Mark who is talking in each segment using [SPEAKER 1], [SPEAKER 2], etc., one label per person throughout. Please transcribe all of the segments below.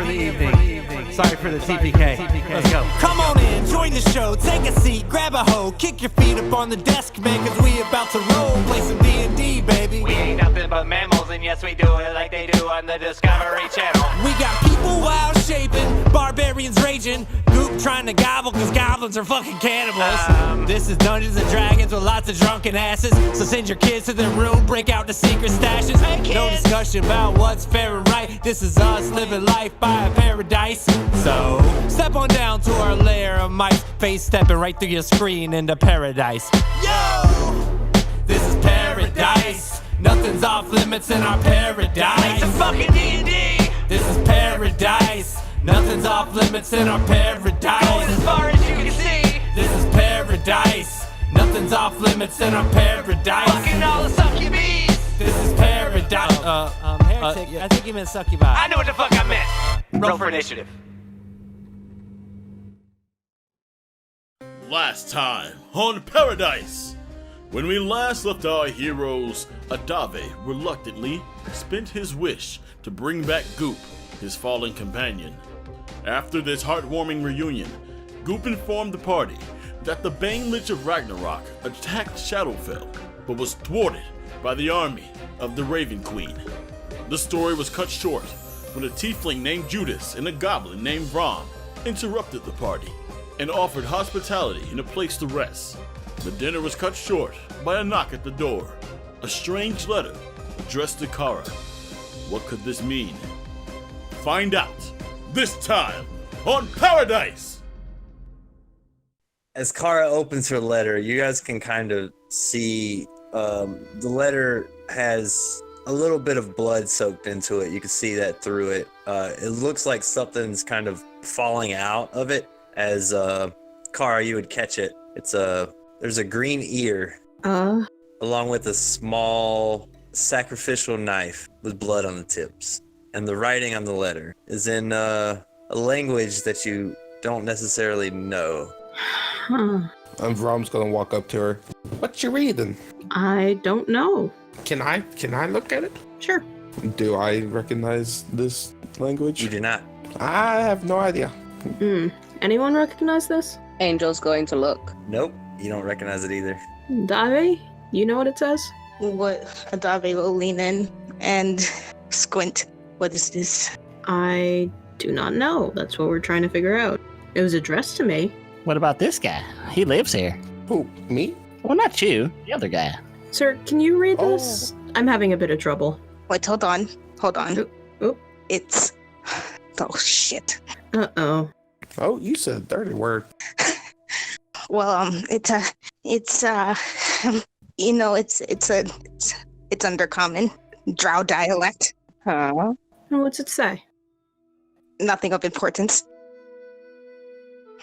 [SPEAKER 1] for the evening. Sorry for the TPK. Let's go.
[SPEAKER 2] Come on in, join the show, take a seat, grab a hoe, kick your feet up on the desk, man, cause we about to roll, play some D&D, baby.
[SPEAKER 3] We ain't nothing but mammals, and yes, we do it like they do on the Discovery Channel.
[SPEAKER 2] We got people wild shaping, barbarians raging, Goop trying to gobble cause goblins are fucking cannibals. This is Dungeons and Dragons with lots of drunken asses, so send your kids to their room, break out the secret stashes. No discussion about what's fair and right, this is us living life by a paradise. So, step on down to our lair of mice, face stepping right through your screen into paradise. Yo! This is paradise. Nothing's off limits in our paradise.
[SPEAKER 3] Play some fucking D&D.
[SPEAKER 2] This is paradise. Nothing's off limits in our paradise.
[SPEAKER 3] Going as far as you can see.
[SPEAKER 2] This is paradise. Nothing's off limits in our paradise.
[SPEAKER 3] Fucking all the succubies.
[SPEAKER 2] This is paradise. Heretic, I think you meant succubi.
[SPEAKER 3] I know what the fuck I meant. Roll for initiative.
[SPEAKER 4] Last time on Pairodice. When we last left our heroes, Adavei reluctantly spent his wish to bring back Goop, his fallen companion. After this heartwarming reunion, Goop informed the party that the Bane Lich of Ragnarok attacked Shadowfell, but was thwarted by the army of the Raven Queen. The story was cut short when a tiefling named Judas and a goblin named Rom interrupted the party and offered hospitality and a place to rest. The dinner was cut short by a knock at the door. A strange letter addressed to Kara. What could this mean? Find out this time on Pairodice!
[SPEAKER 5] As Kara opens her letter, you guys can kind of see the letter has a little bit of blood soaked into it. You can see that through it. It looks like something's kind of falling out of it. As Kara, you would catch it. There's a green ear, along with a small sacrificial knife with blood on the tips. And the writing on the letter is in a language that you don't necessarily know.
[SPEAKER 6] And Rom's gonna walk up to her. What you reading?
[SPEAKER 7] I don't know.
[SPEAKER 6] Can I look at it?
[SPEAKER 7] Sure.
[SPEAKER 6] Do I recognize this language?
[SPEAKER 5] You do not.
[SPEAKER 6] I have no idea.
[SPEAKER 7] Anyone recognize this?
[SPEAKER 8] Angel's going to look.
[SPEAKER 5] Nope, you don't recognize it either.
[SPEAKER 7] Adavei, you know what it says?
[SPEAKER 9] What? Adavei will lean in and squint. What is this?
[SPEAKER 7] I do not know. That's what we're trying to figure out. It was addressed to me.
[SPEAKER 10] What about this guy? He lives here.
[SPEAKER 6] Who, me?
[SPEAKER 10] Well, not you. The other guy.
[SPEAKER 7] Sir, can you read this? I'm having a bit of trouble.
[SPEAKER 9] Wait, hold on.
[SPEAKER 7] Oh.
[SPEAKER 9] It's... Oh, shit.
[SPEAKER 7] Uh-oh.
[SPEAKER 6] Oh, you said a dirty word.
[SPEAKER 9] Well, it's undercommon. Drow dialect.
[SPEAKER 7] Huh? What's it say?
[SPEAKER 9] Nothing of importance.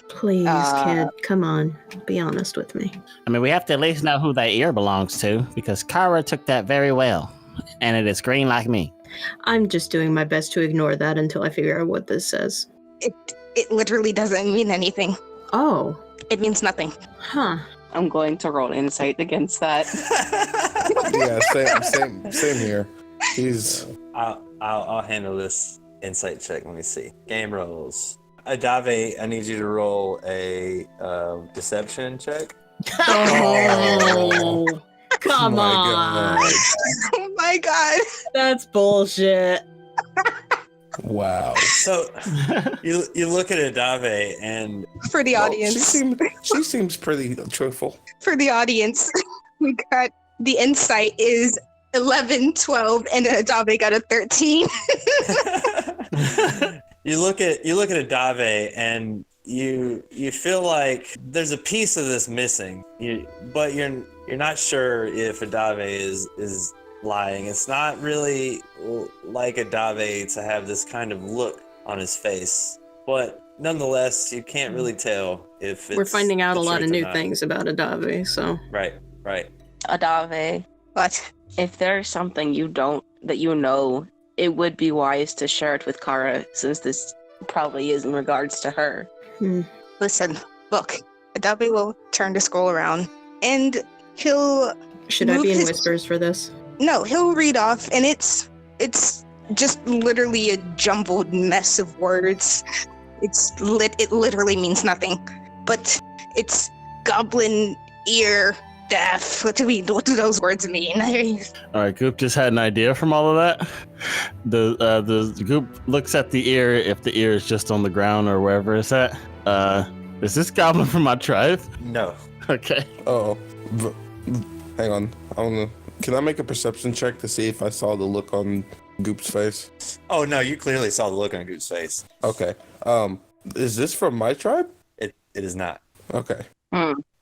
[SPEAKER 7] Please, kid, come on. Be honest with me.
[SPEAKER 10] I mean, we have to at least know who that ear belongs to, because Kara took that very well, and it is green like me.
[SPEAKER 7] I'm just doing my best to ignore that until I figure out what this says.
[SPEAKER 9] It literally doesn't mean anything.
[SPEAKER 7] Oh.
[SPEAKER 9] It means nothing.
[SPEAKER 7] Huh.
[SPEAKER 8] I'm going to roll insight against that.
[SPEAKER 6] Yeah, same here.
[SPEAKER 5] I'll handle this insight check. Let me see. Game rolls. Adavei, I need you to roll a deception check.
[SPEAKER 7] Oh, come on.
[SPEAKER 9] Oh my god.
[SPEAKER 7] That's bullshit.
[SPEAKER 6] Wow.
[SPEAKER 5] So you look at Adavei and
[SPEAKER 9] for the audience.
[SPEAKER 6] She seems pretty truthful.
[SPEAKER 9] For the audience, we got the insight is 11, 12, and Adavei got a 13.
[SPEAKER 5] You look at Adavei and you feel like there's a piece of this missing. But you're not sure if Adavei is lying. It's not really like Adavei to have this kind of look on his face. But nonetheless, you can't really tell if it's
[SPEAKER 7] We're finding out a lot of new
[SPEAKER 5] not.
[SPEAKER 7] things about Adavei, so.
[SPEAKER 5] Right.
[SPEAKER 8] Adavei.
[SPEAKER 9] What?
[SPEAKER 8] If there's something that you know, it would be wise to share it with Kara, since this probably is in regards to her.
[SPEAKER 9] Listen, look, Adavei will turn to scroll around, and he'll...
[SPEAKER 7] Should I be in whispers for this?
[SPEAKER 9] No, he'll read off, and it's just literally a jumbled mess of words. It literally means nothing, but it's goblin ear death. What do those words mean?
[SPEAKER 10] All right, Goop just had an idea from all of that. The Goop looks at the ear if the ear is just on the ground or wherever it's at. Is this goblin from my tribe?
[SPEAKER 5] No.
[SPEAKER 10] Okay.
[SPEAKER 6] Oh, hang on. Can I make a perception check to see if I saw the look on Goop's face?
[SPEAKER 5] Oh no, you clearly saw the look on Goop's face.
[SPEAKER 6] Okay. Is this from my tribe?
[SPEAKER 5] It is not.
[SPEAKER 6] Okay.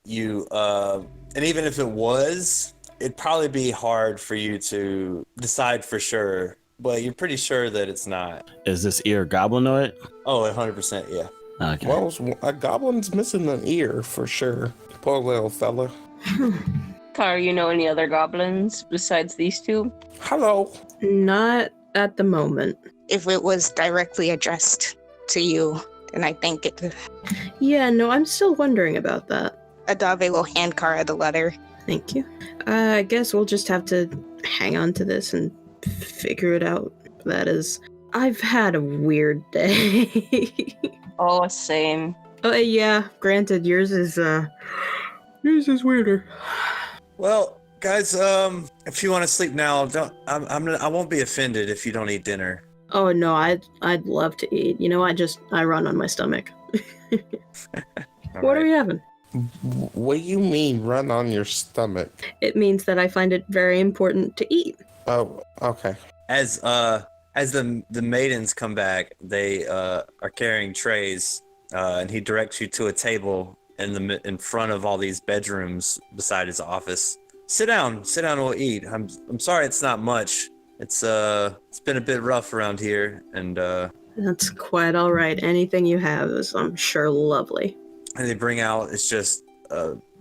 [SPEAKER 5] You and even if it was, it'd probably be hard for you to decide for sure. But you're pretty sure that it's not.
[SPEAKER 10] Is this ear goblinoid?
[SPEAKER 5] Oh, 100%, yeah.
[SPEAKER 10] Okay.
[SPEAKER 6] Well, a goblin's missing an ear for sure. Poor little fella.
[SPEAKER 8] Kara, you know any other goblins besides these two?
[SPEAKER 6] Hello.
[SPEAKER 7] Not at the moment.
[SPEAKER 9] If it was directly addressed to you, then I think it.
[SPEAKER 7] Yeah, no, I'm still wondering about that.
[SPEAKER 9] Adavei will hand Kara the letter.
[SPEAKER 7] Thank you. I guess we'll just have to hang on to this and figure it out. That is, I've had a weird day.
[SPEAKER 8] Oh, same.
[SPEAKER 7] Yeah, granted, yours is weirder.
[SPEAKER 5] Well, guys, if you want to sleep now, I won't be offended if you don't eat dinner.
[SPEAKER 7] Oh no, I'd love to eat. You know, I run on my stomach. What are we having?
[SPEAKER 6] What do you mean run on your stomach?
[SPEAKER 7] It means that I find it very important to eat.
[SPEAKER 6] Oh, okay.
[SPEAKER 5] As the maidens come back, they are carrying trays, and he directs you to a table in front of all these bedrooms beside his office. Sit down, we'll eat. I'm sorry it's not much. It's been a bit rough around here, and
[SPEAKER 7] That's quite all right. Anything you have is, I'm sure, lovely.
[SPEAKER 5] and they bring out, it's just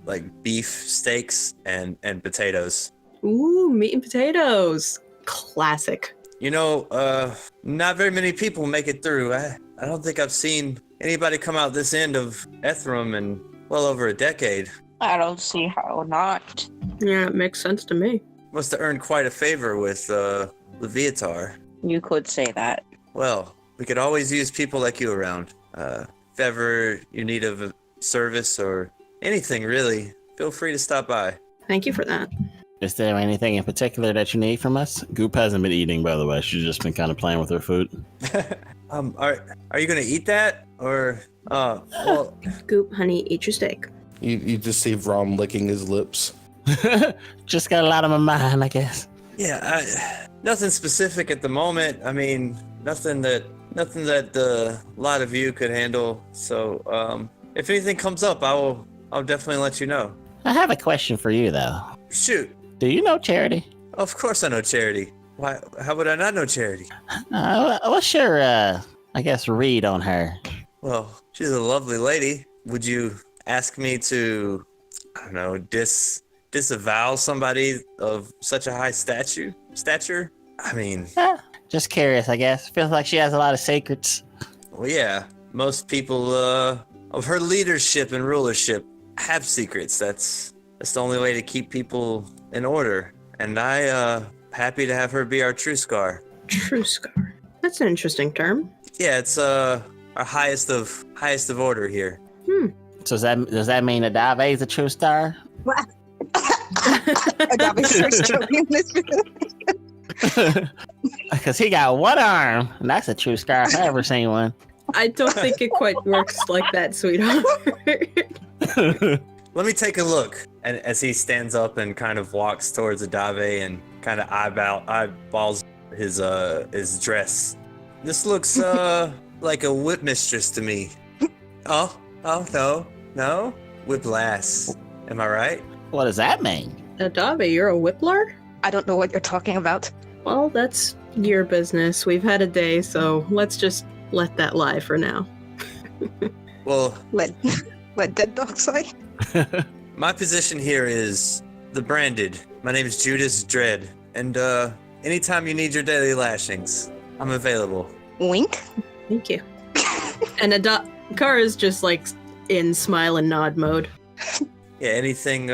[SPEAKER 5] like beef steaks and potatoes.
[SPEAKER 7] Ooh, meat and potatoes. Classic.
[SPEAKER 5] You know, not very many people make it through. I don't think I've seen anybody come out this end of Ethereum in well over a decade.
[SPEAKER 8] I don't see how not.
[SPEAKER 7] Yeah, it makes sense to me.
[SPEAKER 5] Must have earned quite a favor with Leviatar.
[SPEAKER 8] You could say that.
[SPEAKER 5] Well, we could always use people like you around. If ever you need a service or anything, really, feel free to stop by.
[SPEAKER 7] Thank you for that.
[SPEAKER 10] Is there anything in particular that you need from us? Goop hasn't been eating, by the way. She's just been kind of playing with her food.
[SPEAKER 5] Are you gonna eat that or? Well,
[SPEAKER 7] Goop, honey, eat your steak.
[SPEAKER 6] You just see Rom licking his lips.
[SPEAKER 10] Just got a lot on my mind, I guess.
[SPEAKER 5] yeah, nothing specific at the moment. I mean, nothing that the lot of you could handle. So, if anything comes up, I'll definitely let you know.
[SPEAKER 10] I have a question for you, though.
[SPEAKER 5] Shoot.
[SPEAKER 10] Do you know Charity?
[SPEAKER 5] Of course I know Charity. Why? How would I not know Charity?
[SPEAKER 10] What's your, I guess, read on her?
[SPEAKER 5] Well, she's a lovely lady. Would you ask me to, I don't know, disavow somebody of such a high stature? I mean,
[SPEAKER 10] Just curious, I guess. Feels like she has a lot of secrets.
[SPEAKER 5] well, yeah. Most people of her leadership and rulership have secrets. That's the only way to keep people in order. And happy to have her be our true scar.
[SPEAKER 7] True scar. That's an interesting term.
[SPEAKER 5] Yeah, it's our highest of order here.
[SPEAKER 10] So does that mean Adavei is a true star?
[SPEAKER 9] Adavei's first joking this.
[SPEAKER 10] Because he got one arm, and that's a true star if I ever seen one.
[SPEAKER 7] I don't think it quite works like that, sweetheart.
[SPEAKER 5] Let me take a look. And as he stands up and kind of walks towards Adavei and kind of eyeballs his dress. This looks like a whip mistress to me. Oh no, whiplass. Am I right?
[SPEAKER 10] What does that mean?
[SPEAKER 7] Adavei, you're a whippler?
[SPEAKER 9] I don't know what you're talking about.
[SPEAKER 7] Well, that's your business. We've had a day, so let's just let that lie for now.
[SPEAKER 5] Well,
[SPEAKER 9] Let dead dogs lie.
[SPEAKER 5] my position here is the branded. My name is Judas Dread, and anytime you need your daily lashings, I'm available.
[SPEAKER 9] Wink.
[SPEAKER 7] Thank you. And Kara's just like in smile and nod mode.
[SPEAKER 5] Yeah, anything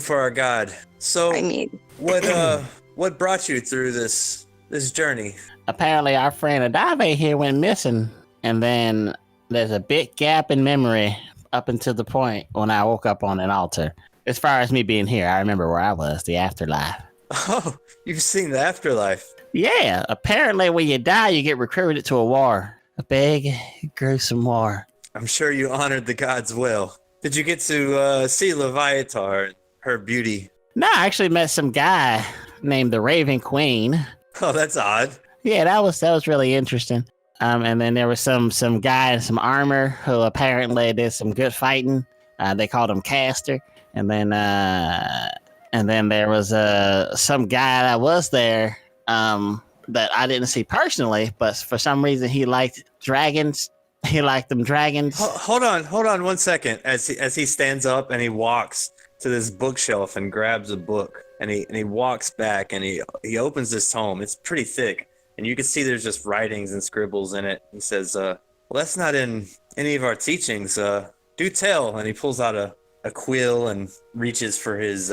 [SPEAKER 5] for our god. So,
[SPEAKER 9] I mean,
[SPEAKER 5] what brought you through this journey?
[SPEAKER 10] apparently our friend Adavei here went missing, and then there's a big gap in memory up until the point when I woke up on an altar. As far as me being here, I remember where I was, the afterlife.
[SPEAKER 5] Oh, you've seen the afterlife.
[SPEAKER 10] Yeah, apparently when you die, you get recruited to a war. A big, gruesome war.
[SPEAKER 5] I'm sure you honored the gods well. Did you get to see Leviatar and her beauty?
[SPEAKER 10] No, I actually met some guy named the Raven Queen.
[SPEAKER 5] Oh, that's odd.
[SPEAKER 10] Yeah, that was really interesting. And then there was some guy in some armor who apparently did some good fighting. They called him Caster. And then there was some guy that was there that I didn't see personally, but for some reason he liked dragons. He liked them dragons.
[SPEAKER 5] Hold on 1 second. As he stands up and he walks to this bookshelf and grabs a book, and he walks back and he opens this tome. It's pretty thick, and you can see there's just writings and scribbles in it. He says, "Well, that's not in any of our teachings. Do tell." And he pulls out a quill and reaches for his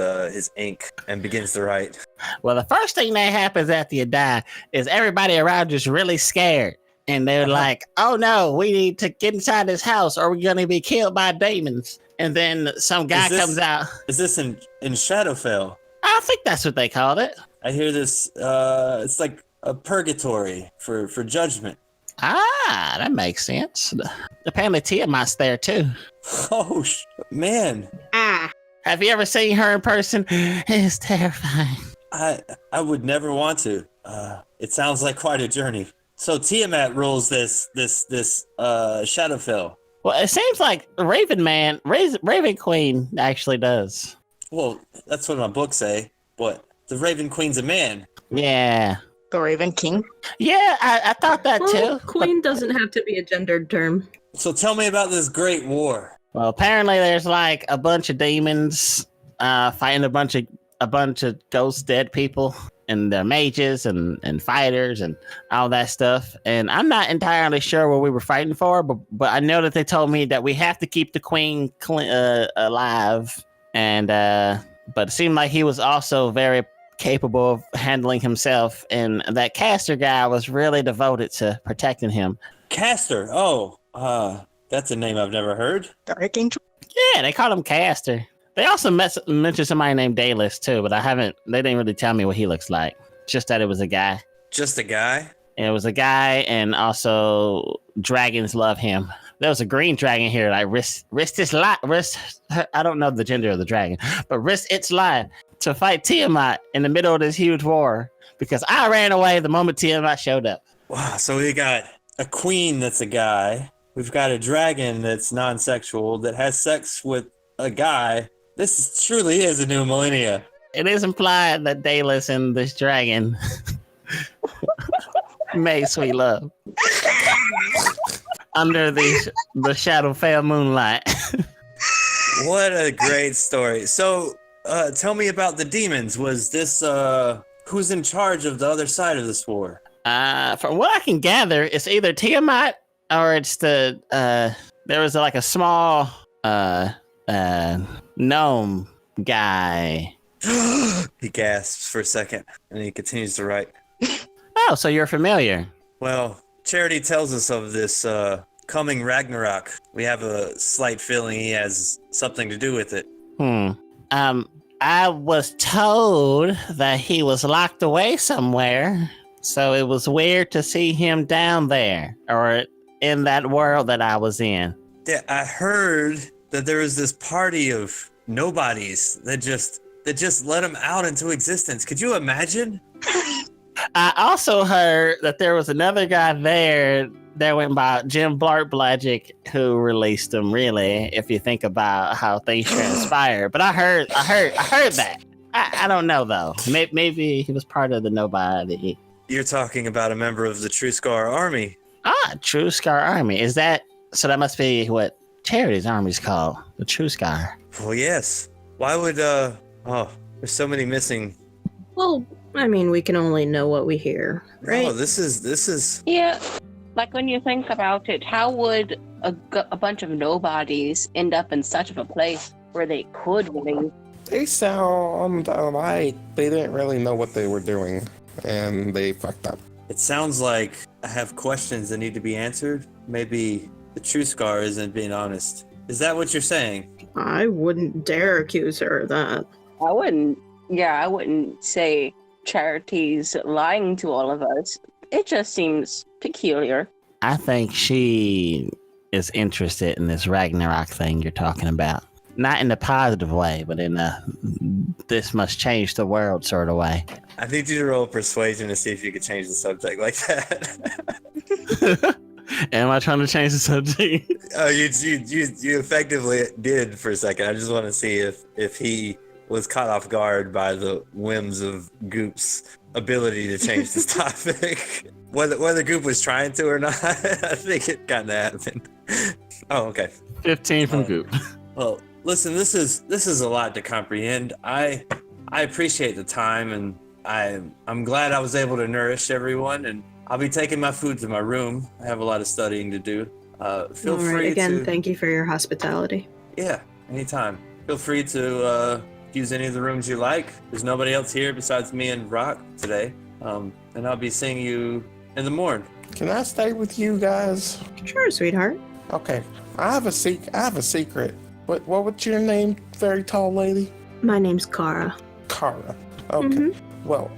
[SPEAKER 5] ink and begins to write.
[SPEAKER 10] Well, the first thing that happens after you die is everybody around you's really scared. And they're like, oh no, we need to get inside this house or we're going to be killed by demons. And then some guy comes out.
[SPEAKER 5] Is this in Shadowfell?
[SPEAKER 10] I think that's what they called it.
[SPEAKER 5] I hear this, it's like a purgatory for judgment.
[SPEAKER 10] Ah, that makes sense. Apparently Tiamat's there too.
[SPEAKER 5] Oh, man.
[SPEAKER 10] Have you ever seen her in person? It's terrifying.
[SPEAKER 5] I would never want to. It sounds like quite a journey. So Tiamat rules this Shadowfell.
[SPEAKER 10] Well, it seems like Raven Queen actually does.
[SPEAKER 5] Well, that's what my books say. But the Raven Queen's a man.
[SPEAKER 10] Yeah.
[SPEAKER 9] The Raven King?
[SPEAKER 10] Yeah, I thought that too.
[SPEAKER 7] Queen doesn't have to be a gendered term.
[SPEAKER 5] So tell me about this great war.
[SPEAKER 10] Well, apparently there's like a bunch of demons fighting a bunch of ghost dead people, and they're mages and fighters and all that stuff. And I'm not entirely sure what we were fighting for, but I know that they told me that we have to keep the queen alive. And but it seemed like he was also very capable of handling himself, and that Caster guy was really devoted to protecting him.
[SPEAKER 5] Caster? Oh, that's a name I've never heard.
[SPEAKER 9] The Archangel?
[SPEAKER 10] Yeah, they called him Caster. They also mentioned somebody named Dayless too, but they didn't really tell me what he looks like. Just that it was a guy.
[SPEAKER 5] Just a guy?
[SPEAKER 10] And it was a guy, and also dragons love him. There was a green dragon here, like risked its life. I don't know the gender of the dragon, but risked its life to fight Tiamat in the middle of this huge war because I ran away the moment Tiamat showed up.
[SPEAKER 5] Wow, so we got a queen that's a guy. We've got a dragon that's non-sexual that has sex with a guy. This truly is a new millennia.
[SPEAKER 10] It is implied that Dayless and this dragon made sweet love under the Shadowfell moonlight.
[SPEAKER 5] What a great story. So, tell me about the demons. Was this, who's in charge of the other side of this war?
[SPEAKER 10] From what I can gather, it's either Tiamat or it's there was like a small, gnome guy.
[SPEAKER 5] He gasps for a second and he continues to write.
[SPEAKER 10] Oh, so you're familiar.
[SPEAKER 5] Well, Charity tells us of this, coming Ragnarok. We have a slight feeling he has something to do with it.
[SPEAKER 10] I was told that he was locked away somewhere, so it was weird to see him down there or in that world that I was in.
[SPEAKER 5] Yeah, I heard that there was this party of nobodies that just let him out into existence. Could you imagine?
[SPEAKER 10] I also heard that there was another guy there that went by Jim Blckchinchilla who released him, really, if you think about how things transpire. But I heard that. I don't know, though. Maybe he was part of the nobody.
[SPEAKER 5] You're talking about a member of the True Scar Army.
[SPEAKER 10] Ah, True Scar Army. Is that... So that must be what Charity's army's called. The True Scar.
[SPEAKER 5] Well, yes. Why would, there's so many missing...
[SPEAKER 7] Well, I mean, we can only know what we hear, right?
[SPEAKER 5] Oh, this is...
[SPEAKER 8] Yeah, like when you think about it, how would a bunch of nobodies end up in such of a place where they could leave?
[SPEAKER 6] They sound alright. They didn't really know what they were doing, and they fucked up.
[SPEAKER 5] It sounds like I have questions that need to be answered. Maybe the true Scar isn't being honest. Is that what you're saying?
[SPEAKER 7] I wouldn't dare accuse her of that.
[SPEAKER 8] I wouldn't say Charity's lying to all of us. It just seems peculiar.
[SPEAKER 10] I think she is interested in this Ragnarok thing you're talking about. Not in a positive way, but in a this must change the world sort of way.
[SPEAKER 5] I need you to roll persuasion to see if you could change the subject like that.
[SPEAKER 10] Am I trying to change the subject?
[SPEAKER 5] Oh, you effectively did for a second. I just want to see if he was caught off guard by the whims of Goop's ability to change this topic. Whether Goop was trying to or not, I think it kind of happened. Oh, okay.
[SPEAKER 10] 15 from Goop.
[SPEAKER 5] Well, listen, this is a lot to comprehend. I appreciate the time, and I'm glad I was able to nourish everyone, and I'll be taking my food to my room. I have a lot of studying to do. Feel free
[SPEAKER 7] again, thank you for your hospitality.
[SPEAKER 5] Yeah, anytime. Feel free to use any of the rooms you like. There's nobody else here besides me and Rock today. And I'll be seeing you in the morning.
[SPEAKER 6] Can I stay with you guys?
[SPEAKER 7] Sure, sweetheart.
[SPEAKER 6] Okay. I have a secret. What's your name, very tall lady?
[SPEAKER 7] My name's Kara.
[SPEAKER 6] Kara. Okay. Well,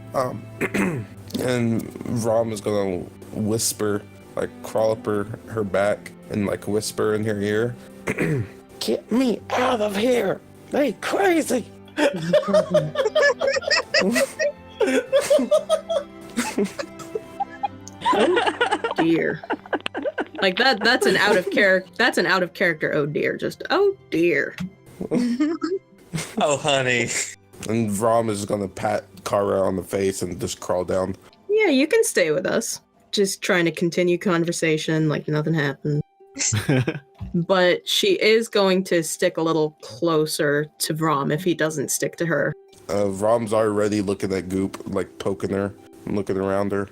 [SPEAKER 6] and Rom is gonna whisper, like crawl up her back and like whisper in her ear. Get me out of here! They crazy!
[SPEAKER 7] Dear. Like that's an out of character oh dear. Just oh dear.
[SPEAKER 5] Oh honey.
[SPEAKER 6] And Rom is gonna pat Kara on the face and just crawl down.
[SPEAKER 7] Yeah, you can stay with us. Just trying to continue conversation like nothing happened. But she is going to stick a little closer to Rom if he doesn't stick to her.
[SPEAKER 6] Rom's already looking at Goop, like poking her and looking around her.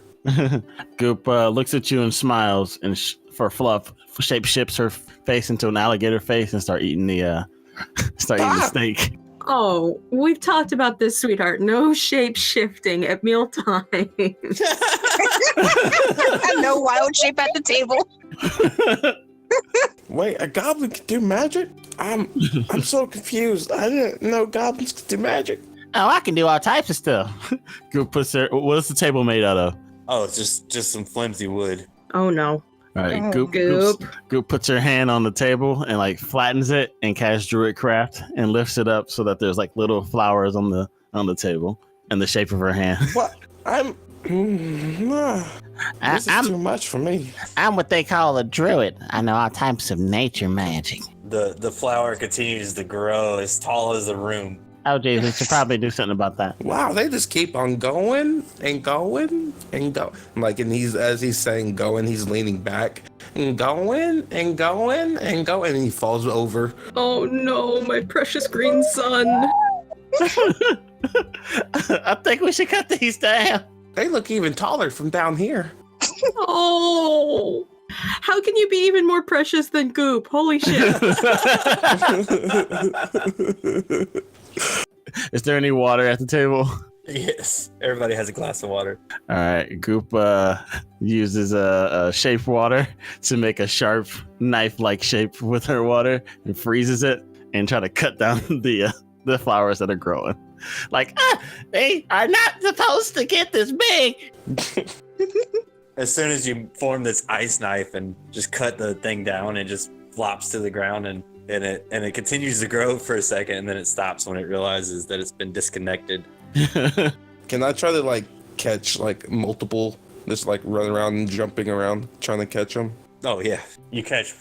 [SPEAKER 10] Goop looks at you and smiles, and for fluff, shapeshifts her face into an alligator face and start eating the steak.
[SPEAKER 7] Oh, we've talked about this, sweetheart. No shape shifting at mealtime.
[SPEAKER 9] No wild shape at the table.
[SPEAKER 6] Wait, a goblin can do magic? I'm so confused. I didn't know goblins could do magic.
[SPEAKER 10] Oh, I can do all types of stuff. Goop puts her. What's the table made out of?
[SPEAKER 5] Oh, it's just some flimsy wood.
[SPEAKER 7] Oh no.
[SPEAKER 10] All right,
[SPEAKER 7] Goop.
[SPEAKER 10] Goop puts her hand on the table and like flattens it and casts Druidcraft and lifts it up so that there's like little flowers on the table in the shape of her hand.
[SPEAKER 6] What? This is too much for me.
[SPEAKER 10] I'm what they call a druid. I know all types of nature magic.
[SPEAKER 5] The flower continues to grow as tall as the room.
[SPEAKER 10] Oh, geez, we should probably do something about that.
[SPEAKER 6] Wow, they just keep on going and going and go. Like, and as he's saying going, he's leaning back and going and going and going, and he falls over.
[SPEAKER 7] Oh no, my precious green son.
[SPEAKER 10] I think we should cut these down.
[SPEAKER 6] They look even taller from down here.
[SPEAKER 7] Oh, how can you be even more precious than Goop? Holy shit.
[SPEAKER 10] Is there any water at the table?
[SPEAKER 5] Yes, everybody has a glass of water.
[SPEAKER 10] All right, Goop uses a shape water to make a sharp knife-like shape with her water and freezes it and try to cut down the flowers that are growing. Like, they are not supposed to get this big.
[SPEAKER 5] As soon as you form this ice knife and just cut the thing down, it just flops to the ground and it continues to grow for a second, and then it stops when it realizes that it's been disconnected.
[SPEAKER 6] Can I try to like catch like multiple, just like run around and jumping around trying to catch them?
[SPEAKER 5] Oh yeah, you catch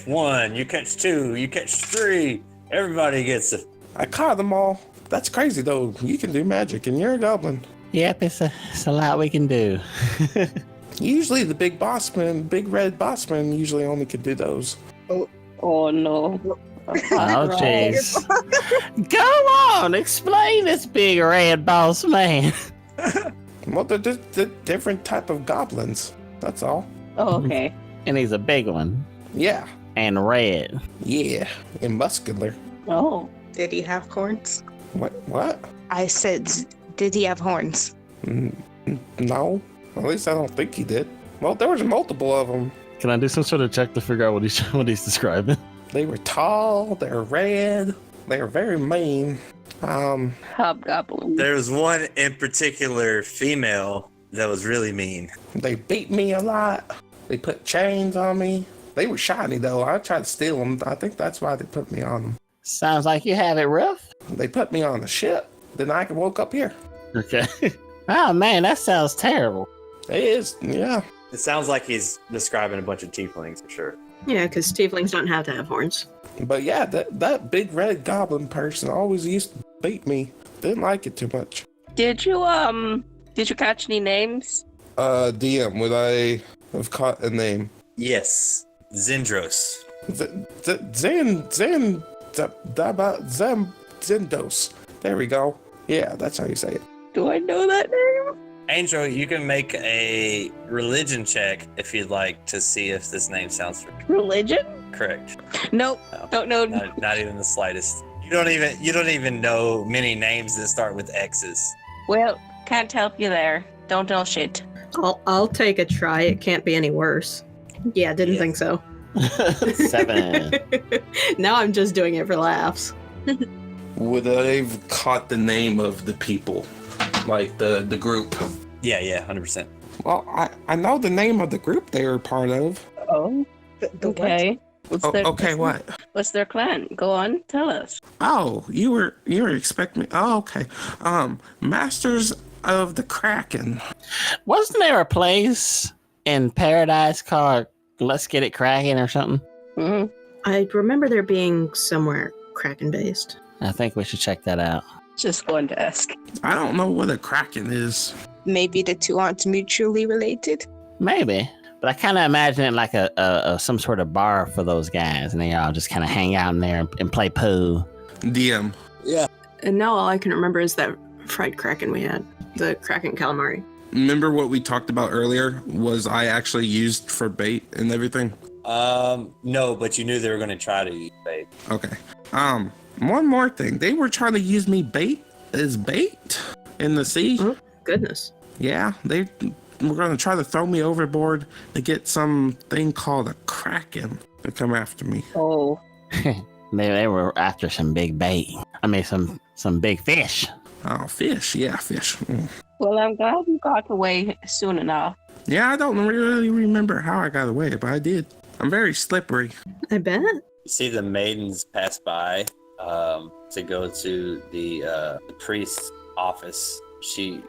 [SPEAKER 5] one, you catch two, you catch three. Everybody gets it.
[SPEAKER 6] I caught them all. That's crazy though. You can do magic and you're a goblin.
[SPEAKER 10] Yep, it's a lot we can do.
[SPEAKER 6] Usually the big red bossman usually only could do those.
[SPEAKER 8] Oh no.
[SPEAKER 10] Oh, jeez. Go on, explain this big red boss man.
[SPEAKER 6] Well, they're different type of goblins. That's all.
[SPEAKER 8] Oh, okay.
[SPEAKER 10] And he's a big one.
[SPEAKER 6] Yeah.
[SPEAKER 10] And red.
[SPEAKER 6] Yeah. And muscular.
[SPEAKER 8] Oh.
[SPEAKER 9] Did he have horns?
[SPEAKER 6] What?
[SPEAKER 9] I said, did he have horns?
[SPEAKER 6] No. At least I don't think he did. Well, there was multiple of them.
[SPEAKER 10] Can I do some sort of check to figure out what he's describing?
[SPEAKER 6] They were tall, they were red, they were very mean.
[SPEAKER 8] Hobgoblin.
[SPEAKER 5] There was one in particular female that was really mean.
[SPEAKER 6] They beat me a lot. They put chains on me. They were shiny though. I tried to steal them. I think that's why they put me on them.
[SPEAKER 10] Sounds like you have it rough.
[SPEAKER 6] They put me on a ship. Then I woke up here.
[SPEAKER 10] Okay. Oh man, that sounds terrible.
[SPEAKER 6] It is, yeah.
[SPEAKER 5] It sounds like he's describing a bunch of tieflings for sure.
[SPEAKER 7] Yeah, because tieflings don't have to have horns.
[SPEAKER 6] But yeah, that big red goblin person always used to beat me. Didn't like it too much.
[SPEAKER 8] Did you catch any names?
[SPEAKER 6] DM, would I have caught a name?
[SPEAKER 5] Yes. Zendros.
[SPEAKER 6] Zendos. There we go. Yeah, that's how you say it.
[SPEAKER 8] Do I know that name?
[SPEAKER 5] Angel, you can make a religion check if you'd like to see if this name sounds familiar.
[SPEAKER 8] Religion?
[SPEAKER 5] Correct.
[SPEAKER 8] Nope. Don't know.
[SPEAKER 5] Not even the slightest. You don't even know many names that start with X's.
[SPEAKER 8] Well, can't help you there. Don't know shit.
[SPEAKER 7] I'll take a try. It can't be any worse. Yeah, didn't think so.
[SPEAKER 10] 7.
[SPEAKER 7] Now I'm just doing it for laughs.
[SPEAKER 6] Would I have caught the name of the people? Like the group?
[SPEAKER 5] Yeah, 100%.
[SPEAKER 6] Well, I know the name of the group they were part of.
[SPEAKER 8] Oh, okay.
[SPEAKER 6] What?
[SPEAKER 8] What's their clan? Go on, tell us.
[SPEAKER 6] Oh, you were expecting me. Oh, okay. Masters of the Kraken.
[SPEAKER 10] Wasn't there a place in Pairodice called Let's Get It Cracking or something?
[SPEAKER 8] Mm-hmm.
[SPEAKER 7] I remember there being somewhere Kraken based.
[SPEAKER 10] I think we should check that out.
[SPEAKER 8] Just going to ask.
[SPEAKER 6] I don't know what a Kraken is.
[SPEAKER 9] Maybe the two aren't mutually related.
[SPEAKER 10] Maybe. But I kind of imagine it like a some sort of bar for those guys, and they all just kind of hang out in there and play pool.
[SPEAKER 6] DM.
[SPEAKER 5] Yeah.
[SPEAKER 7] And now all I can remember is that fried Kraken we had. The Kraken calamari.
[SPEAKER 6] Remember what we talked about earlier? Was I actually used for bait and everything?
[SPEAKER 5] No, but you knew they were going to try to use bait.
[SPEAKER 6] Okay. One more thing. They were trying to use me as bait in the sea.
[SPEAKER 7] Oh, goodness.
[SPEAKER 6] Yeah, they were going to try to throw me overboard to get something called a Kraken to come after me.
[SPEAKER 8] Oh.
[SPEAKER 10] They were after some big bait. I mean, some big fish.
[SPEAKER 6] Oh, fish. Yeah, fish. Mm.
[SPEAKER 8] Well, I'm glad you got away soon enough.
[SPEAKER 6] Yeah, I don't really remember how I got away, but I did. I'm very slippery.
[SPEAKER 7] I bet.
[SPEAKER 5] You see the maidens pass by to go to the priest's office. She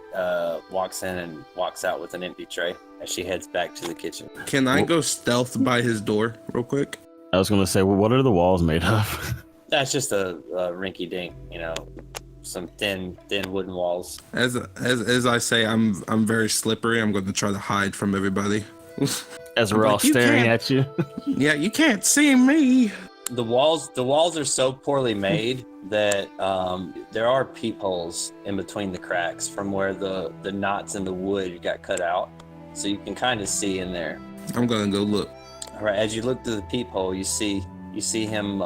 [SPEAKER 5] walks in and walks out with an empty tray as she heads back to the kitchen.
[SPEAKER 6] Can I go stealth by his door real quick?
[SPEAKER 10] I was going to say, well, what are the walls made of?
[SPEAKER 5] That's just a rinky-dink, some thin wooden walls.
[SPEAKER 6] As I say, I'm very slippery. I'm going to try to hide from everybody.
[SPEAKER 10] As we're all staring at you.
[SPEAKER 6] Yeah, you can't see me.
[SPEAKER 5] The walls are so poorly made that there are peepholes in between the cracks from where the knots in the wood got cut out, so you can kind of see in there.
[SPEAKER 6] I'm gonna go look.
[SPEAKER 5] All right, as you look through the peephole, you see him.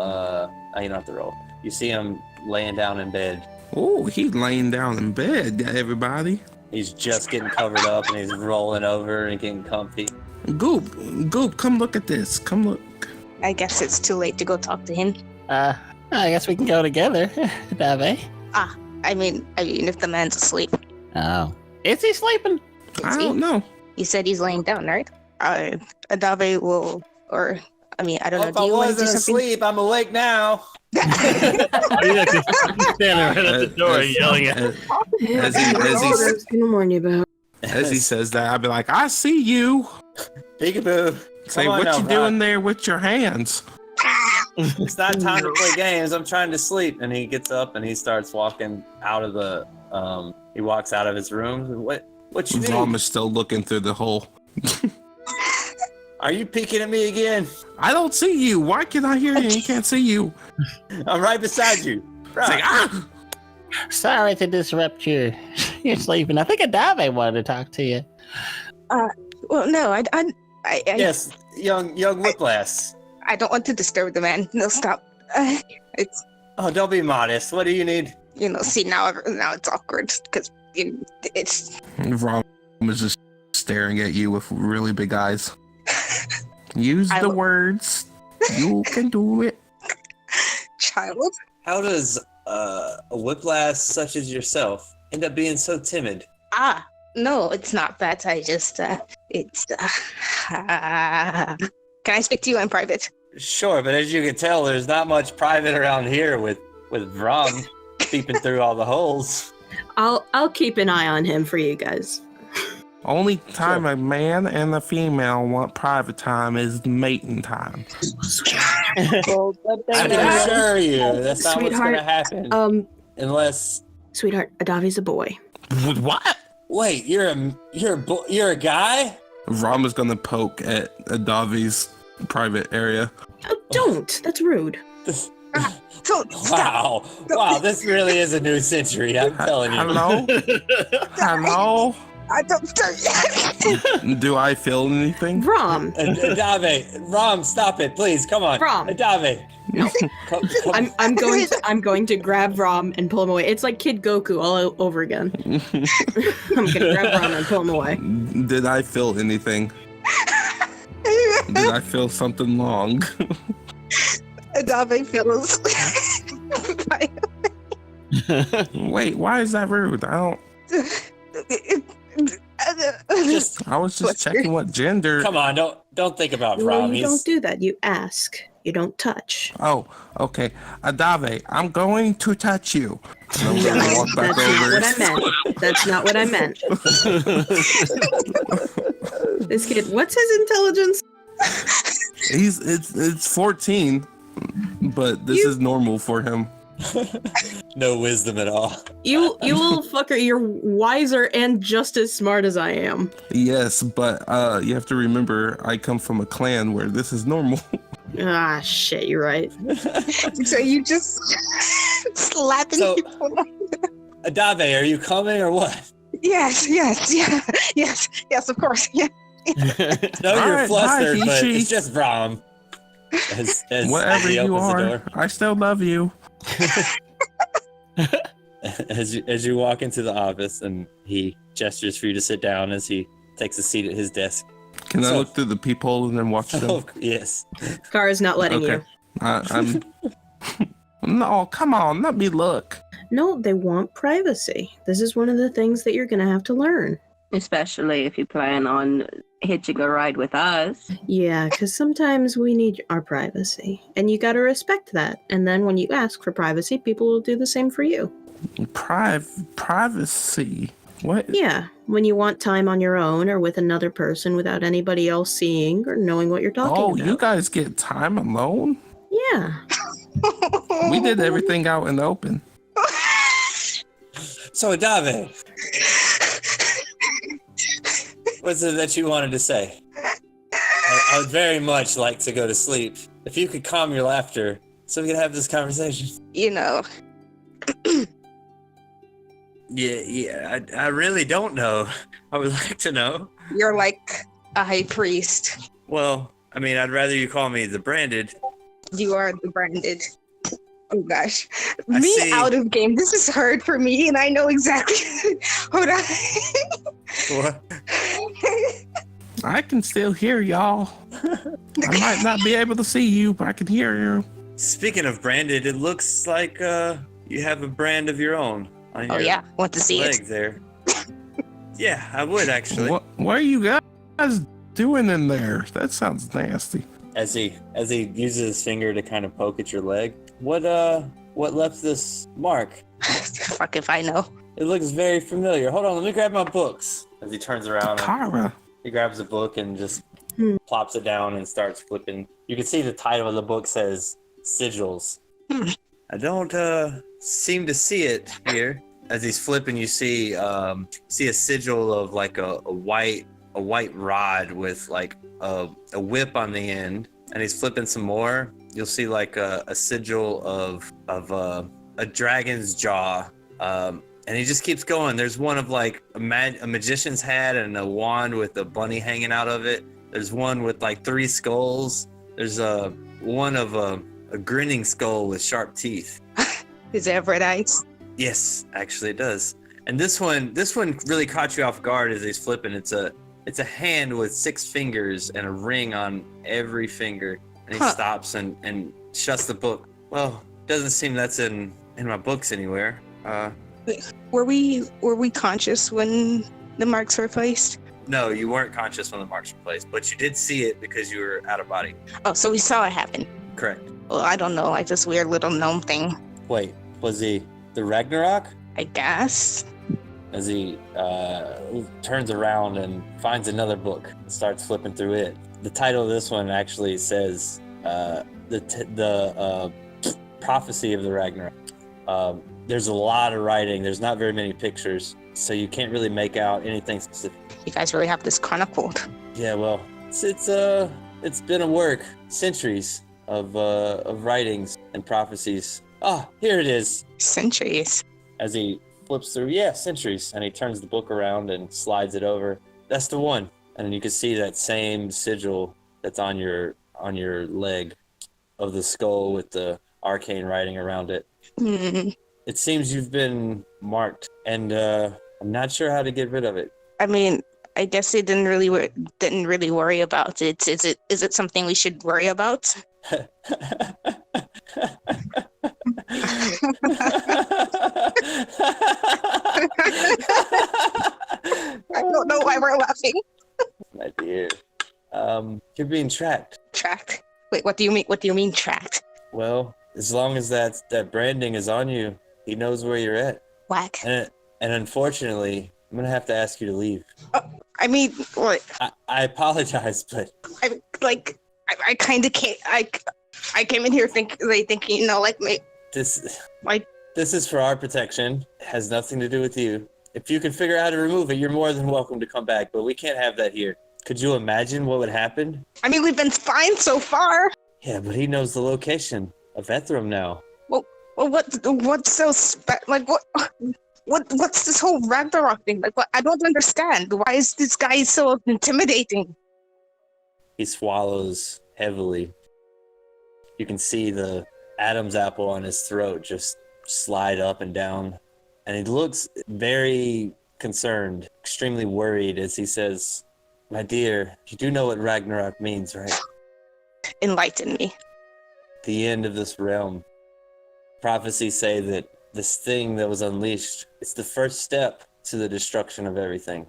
[SPEAKER 5] You don't have to roll. You see him laying down in bed.
[SPEAKER 6] Oh, he's laying down in bed, everybody.
[SPEAKER 5] He's just getting covered up and he's rolling over and getting comfy.
[SPEAKER 6] Goop, come look at this. Come look.
[SPEAKER 9] I guess it's too late to go talk to him.
[SPEAKER 10] I guess we can go together, Adavei.
[SPEAKER 9] I mean, if the man's asleep.
[SPEAKER 10] Oh. Is he sleeping?
[SPEAKER 6] I don't know.
[SPEAKER 9] You said he's laying down, right? Adavei will, I don't know.
[SPEAKER 5] If
[SPEAKER 9] Do
[SPEAKER 5] I
[SPEAKER 9] you want to do
[SPEAKER 5] wasn't
[SPEAKER 9] something?
[SPEAKER 5] asleep, I'm awake now.
[SPEAKER 10] Standing right at the door yelling at
[SPEAKER 7] As
[SPEAKER 6] he says that, I'll be like, I see you.
[SPEAKER 5] Peekaboo.
[SPEAKER 6] Say, what you doing there with your hands?
[SPEAKER 5] It's not time to play games. I'm trying to sleep. And he gets up and he starts walking out of the. He walks out of his room. What you need?
[SPEAKER 6] Mom is still looking through the hole.
[SPEAKER 5] Are you peeking at me again?
[SPEAKER 6] I don't see you. Why can I hear you? He can't see you.
[SPEAKER 5] I'm right beside you. Right.
[SPEAKER 6] Like,
[SPEAKER 10] Sorry to disrupt your sleeping. I think Adavei wanted to talk to you.
[SPEAKER 9] Well, no, I
[SPEAKER 5] Yes, young Whiplash.
[SPEAKER 9] I don't want to disturb the man. No, stop. It's
[SPEAKER 5] Oh, don't be modest. What do you need?
[SPEAKER 9] see now it's awkward because it's
[SPEAKER 6] Rom is just staring at you with really big eyes. Use the words. You can do it.
[SPEAKER 9] Child.
[SPEAKER 5] How does a whiplash such as yourself end up being so timid?
[SPEAKER 9] No, it's not that. I just, can I speak to you in private?
[SPEAKER 5] Sure, but as you can tell, there's not much private around here with Rom peeping through all the holes.
[SPEAKER 7] I'll keep an eye on him for you guys.
[SPEAKER 6] Only time a man and a female want private time is mating time.
[SPEAKER 5] I can assure you, that's not what's
[SPEAKER 7] Sweetheart,
[SPEAKER 5] gonna happen. Unless.
[SPEAKER 7] Sweetheart, Adavi's a boy.
[SPEAKER 6] What?
[SPEAKER 5] Wait, you're a guy?
[SPEAKER 6] Rom is gonna poke at Adavei's private area.
[SPEAKER 7] Oh, don't. That's rude.
[SPEAKER 5] Wow, this really is a new century, I'm telling you.
[SPEAKER 6] Hello? Hello?
[SPEAKER 9] I don't.
[SPEAKER 6] Do I feel anything?
[SPEAKER 7] Rom.
[SPEAKER 5] Adavei, Rom, stop it, please. Come on.
[SPEAKER 7] Rom.
[SPEAKER 5] Adavei.
[SPEAKER 7] No. I'm going to grab Rom and pull him away. It's like Kid Goku all over again. I'm gonna grab Rom and pull him away.
[SPEAKER 6] Did I feel anything? Did I feel something wrong?
[SPEAKER 9] Adavei feels.
[SPEAKER 6] Wait, why is that rude? I don't. I was just checking what gender.
[SPEAKER 5] Come on, don't think about
[SPEAKER 7] Well,
[SPEAKER 5] Rom.
[SPEAKER 7] you don't do that. You ask. You don't touch.
[SPEAKER 6] Oh, okay. Adavei, I'm going to touch you. And I'm gonna walk back
[SPEAKER 7] That's not what I meant. This kid, what's his intelligence?
[SPEAKER 6] It's 14, but this is normal for him.
[SPEAKER 5] No wisdom at all.
[SPEAKER 7] You little fucker, you're wiser and just as smart as I am.
[SPEAKER 6] Yes, but you have to remember I come from a clan where this is normal.
[SPEAKER 7] Ah, shit, you're right.
[SPEAKER 9] So you just slapping people.
[SPEAKER 5] Adavei, are you coming or what?
[SPEAKER 9] Yes, of course. Yeah.
[SPEAKER 5] No, you're
[SPEAKER 6] Right,
[SPEAKER 5] flustered,
[SPEAKER 6] hi,
[SPEAKER 5] but
[SPEAKER 6] Hishi.
[SPEAKER 5] it's just Rom. As
[SPEAKER 6] Whatever
[SPEAKER 5] he
[SPEAKER 6] you
[SPEAKER 5] opens the
[SPEAKER 6] are,
[SPEAKER 5] door.
[SPEAKER 6] I still love you.
[SPEAKER 5] As you walk into the office and he gestures for you to sit down as he takes a seat at his desk.
[SPEAKER 6] Can I look through the peephole and then watch them?
[SPEAKER 5] Oh, yes.
[SPEAKER 7] Kara's not letting you.
[SPEAKER 6] I'm. No, come on, let me look.
[SPEAKER 7] No, they want privacy. This is one of the things that you're going to have to learn.
[SPEAKER 8] Especially if you plan on hitching a ride with us.
[SPEAKER 7] Yeah, because sometimes we need our privacy. And you got to respect that. And then when you ask for privacy, people will do the same for you.
[SPEAKER 6] Privacy? What?
[SPEAKER 7] Yeah, when you want time on your own or with another person without anybody else seeing or knowing what you're talking about.
[SPEAKER 6] Oh, you guys get time alone?
[SPEAKER 7] Yeah.
[SPEAKER 6] We did everything out in the open.
[SPEAKER 5] So, Adavei, what's it that you wanted to say? I would very much like to go to sleep. If you could calm your laughter so we can have this conversation.
[SPEAKER 9] You know.
[SPEAKER 5] Yeah, I really don't know. I would like to know.
[SPEAKER 9] You're like a high priest.
[SPEAKER 5] Well, I mean, I'd rather you call me the branded.
[SPEAKER 9] You are the branded. Oh gosh.
[SPEAKER 5] I
[SPEAKER 9] Me
[SPEAKER 5] see.
[SPEAKER 9] out of game. This is hard for me and I know exactly. Hold on.
[SPEAKER 5] What?
[SPEAKER 6] I can still hear y'all. I might not be able to see you, but I can hear you.
[SPEAKER 5] Speaking of branded, it looks like you have a brand of your own on
[SPEAKER 9] Oh
[SPEAKER 5] your
[SPEAKER 9] yeah, want to see
[SPEAKER 5] leg
[SPEAKER 9] it.
[SPEAKER 5] there. Yeah, I would actually.
[SPEAKER 6] What are you guys doing in there? That sounds nasty.
[SPEAKER 5] As he uses his finger to kind of poke at your leg. What left this mark?
[SPEAKER 9] Fuck if I know.
[SPEAKER 5] It looks very familiar. Hold on, let me grab my books. As he turns around,
[SPEAKER 6] Kara.
[SPEAKER 5] he grabs a book and just plops it down and starts flipping. You can see the title of the book says Sigils. I don't seem to see it here. As he's flipping, you see a sigil of like a white rod with like a whip on the end. And he's flipping some more. You'll see like a sigil of a dragon's jaw. And he just keeps going. There's one of like a magician's hat and a wand with a bunny hanging out of it. There's one with like 3 skulls. There's one of a grinning skull with sharp teeth.
[SPEAKER 9] Is it Pairodice?
[SPEAKER 5] Yes, actually it does. And this one really caught you off guard as he's flipping. It's It's a hand with 6 fingers and a ring on every finger. And he stops and shuts the book. Well, doesn't seem that's in my books anywhere.
[SPEAKER 9] Were we conscious when the marks were placed?
[SPEAKER 5] No, you weren't conscious when the marks were placed, but you did see it because you were out of body.
[SPEAKER 9] Oh, so we saw it happen.
[SPEAKER 5] Correct.
[SPEAKER 9] Well, I don't know, like this weird little gnome thing.
[SPEAKER 5] Wait, was he the Ragnarok?
[SPEAKER 9] I guess.
[SPEAKER 5] As he turns around and finds another book and starts flipping through it. The title of this one actually says the prophecy of the Ragnarok. There's a lot of writing. There's not very many pictures, so you can't really make out anything specific.
[SPEAKER 9] You guys really have this chronicled.
[SPEAKER 5] Yeah, well, it's been a work, centuries of writings and prophecies. Ah, here it is.
[SPEAKER 9] Centuries.
[SPEAKER 5] As he flips through, centuries, and he turns the book around and slides it over. That's the one, and you can see that same sigil that's on your leg of the skull with the arcane writing around it.
[SPEAKER 9] Mm.
[SPEAKER 5] It seems you've been marked, and I'm not sure how to get rid of it.
[SPEAKER 9] I mean, I guess they didn't really worry about it. Is it something we should worry about?
[SPEAKER 5] I
[SPEAKER 9] don't know why we're laughing.
[SPEAKER 5] My dear, you're being tracked.
[SPEAKER 9] Tracked? Wait, what do you mean? What do you mean tracked?
[SPEAKER 5] Well, as long as that branding is on you, he knows where you're at.
[SPEAKER 9] Whack.
[SPEAKER 5] And unfortunately, I'm gonna have to ask you to leave.
[SPEAKER 9] Oh, I mean, what?
[SPEAKER 5] I apologize, but
[SPEAKER 9] I kind of can't. I came in here thinking, you know,
[SPEAKER 5] this is for our protection. It has nothing to do with you. If you can figure out how to remove it, you're more than welcome to come back, but we can't have that here. Could you imagine what would happen?
[SPEAKER 9] I mean, we've been fine so far.
[SPEAKER 5] Yeah, but he knows the location of Ethram now.
[SPEAKER 9] Well, what's so what's this whole Ragnarok thing? Like, what? I don't understand. Why is this guy so intimidating?
[SPEAKER 5] He swallows heavily. You can see the Adam's apple on his throat just slide up and down. And he looks very concerned, extremely worried as he says, "My dear, you do know what Ragnarok means, right?"
[SPEAKER 9] Enlighten me.
[SPEAKER 5] The end of this realm. Prophecies say that this thing that was unleashed, it's the first step to the destruction of everything.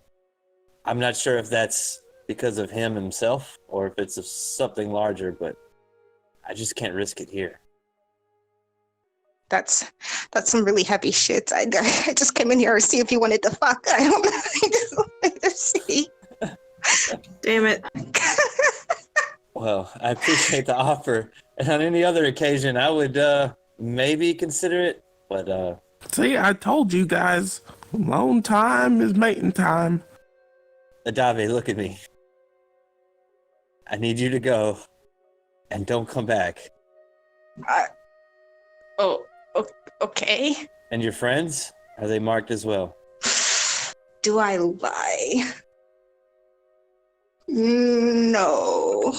[SPEAKER 5] I'm not sure if that's because of him himself or if it's something larger, but I just can't risk it here.
[SPEAKER 9] That's some really heavy shit. I just came in here to see if you wanted to fuck. I don't know. I just wanted to see.
[SPEAKER 7] Damn it.
[SPEAKER 5] Well, I appreciate the offer. And on any other occasion, I would maybe consider it. But
[SPEAKER 6] see, I told you guys, alone time is mating time.
[SPEAKER 5] Adavei, look at me. I need you to go and don't come back.
[SPEAKER 9] Okay.
[SPEAKER 5] And your friends? Are they marked as well?
[SPEAKER 9] Do I lie? No.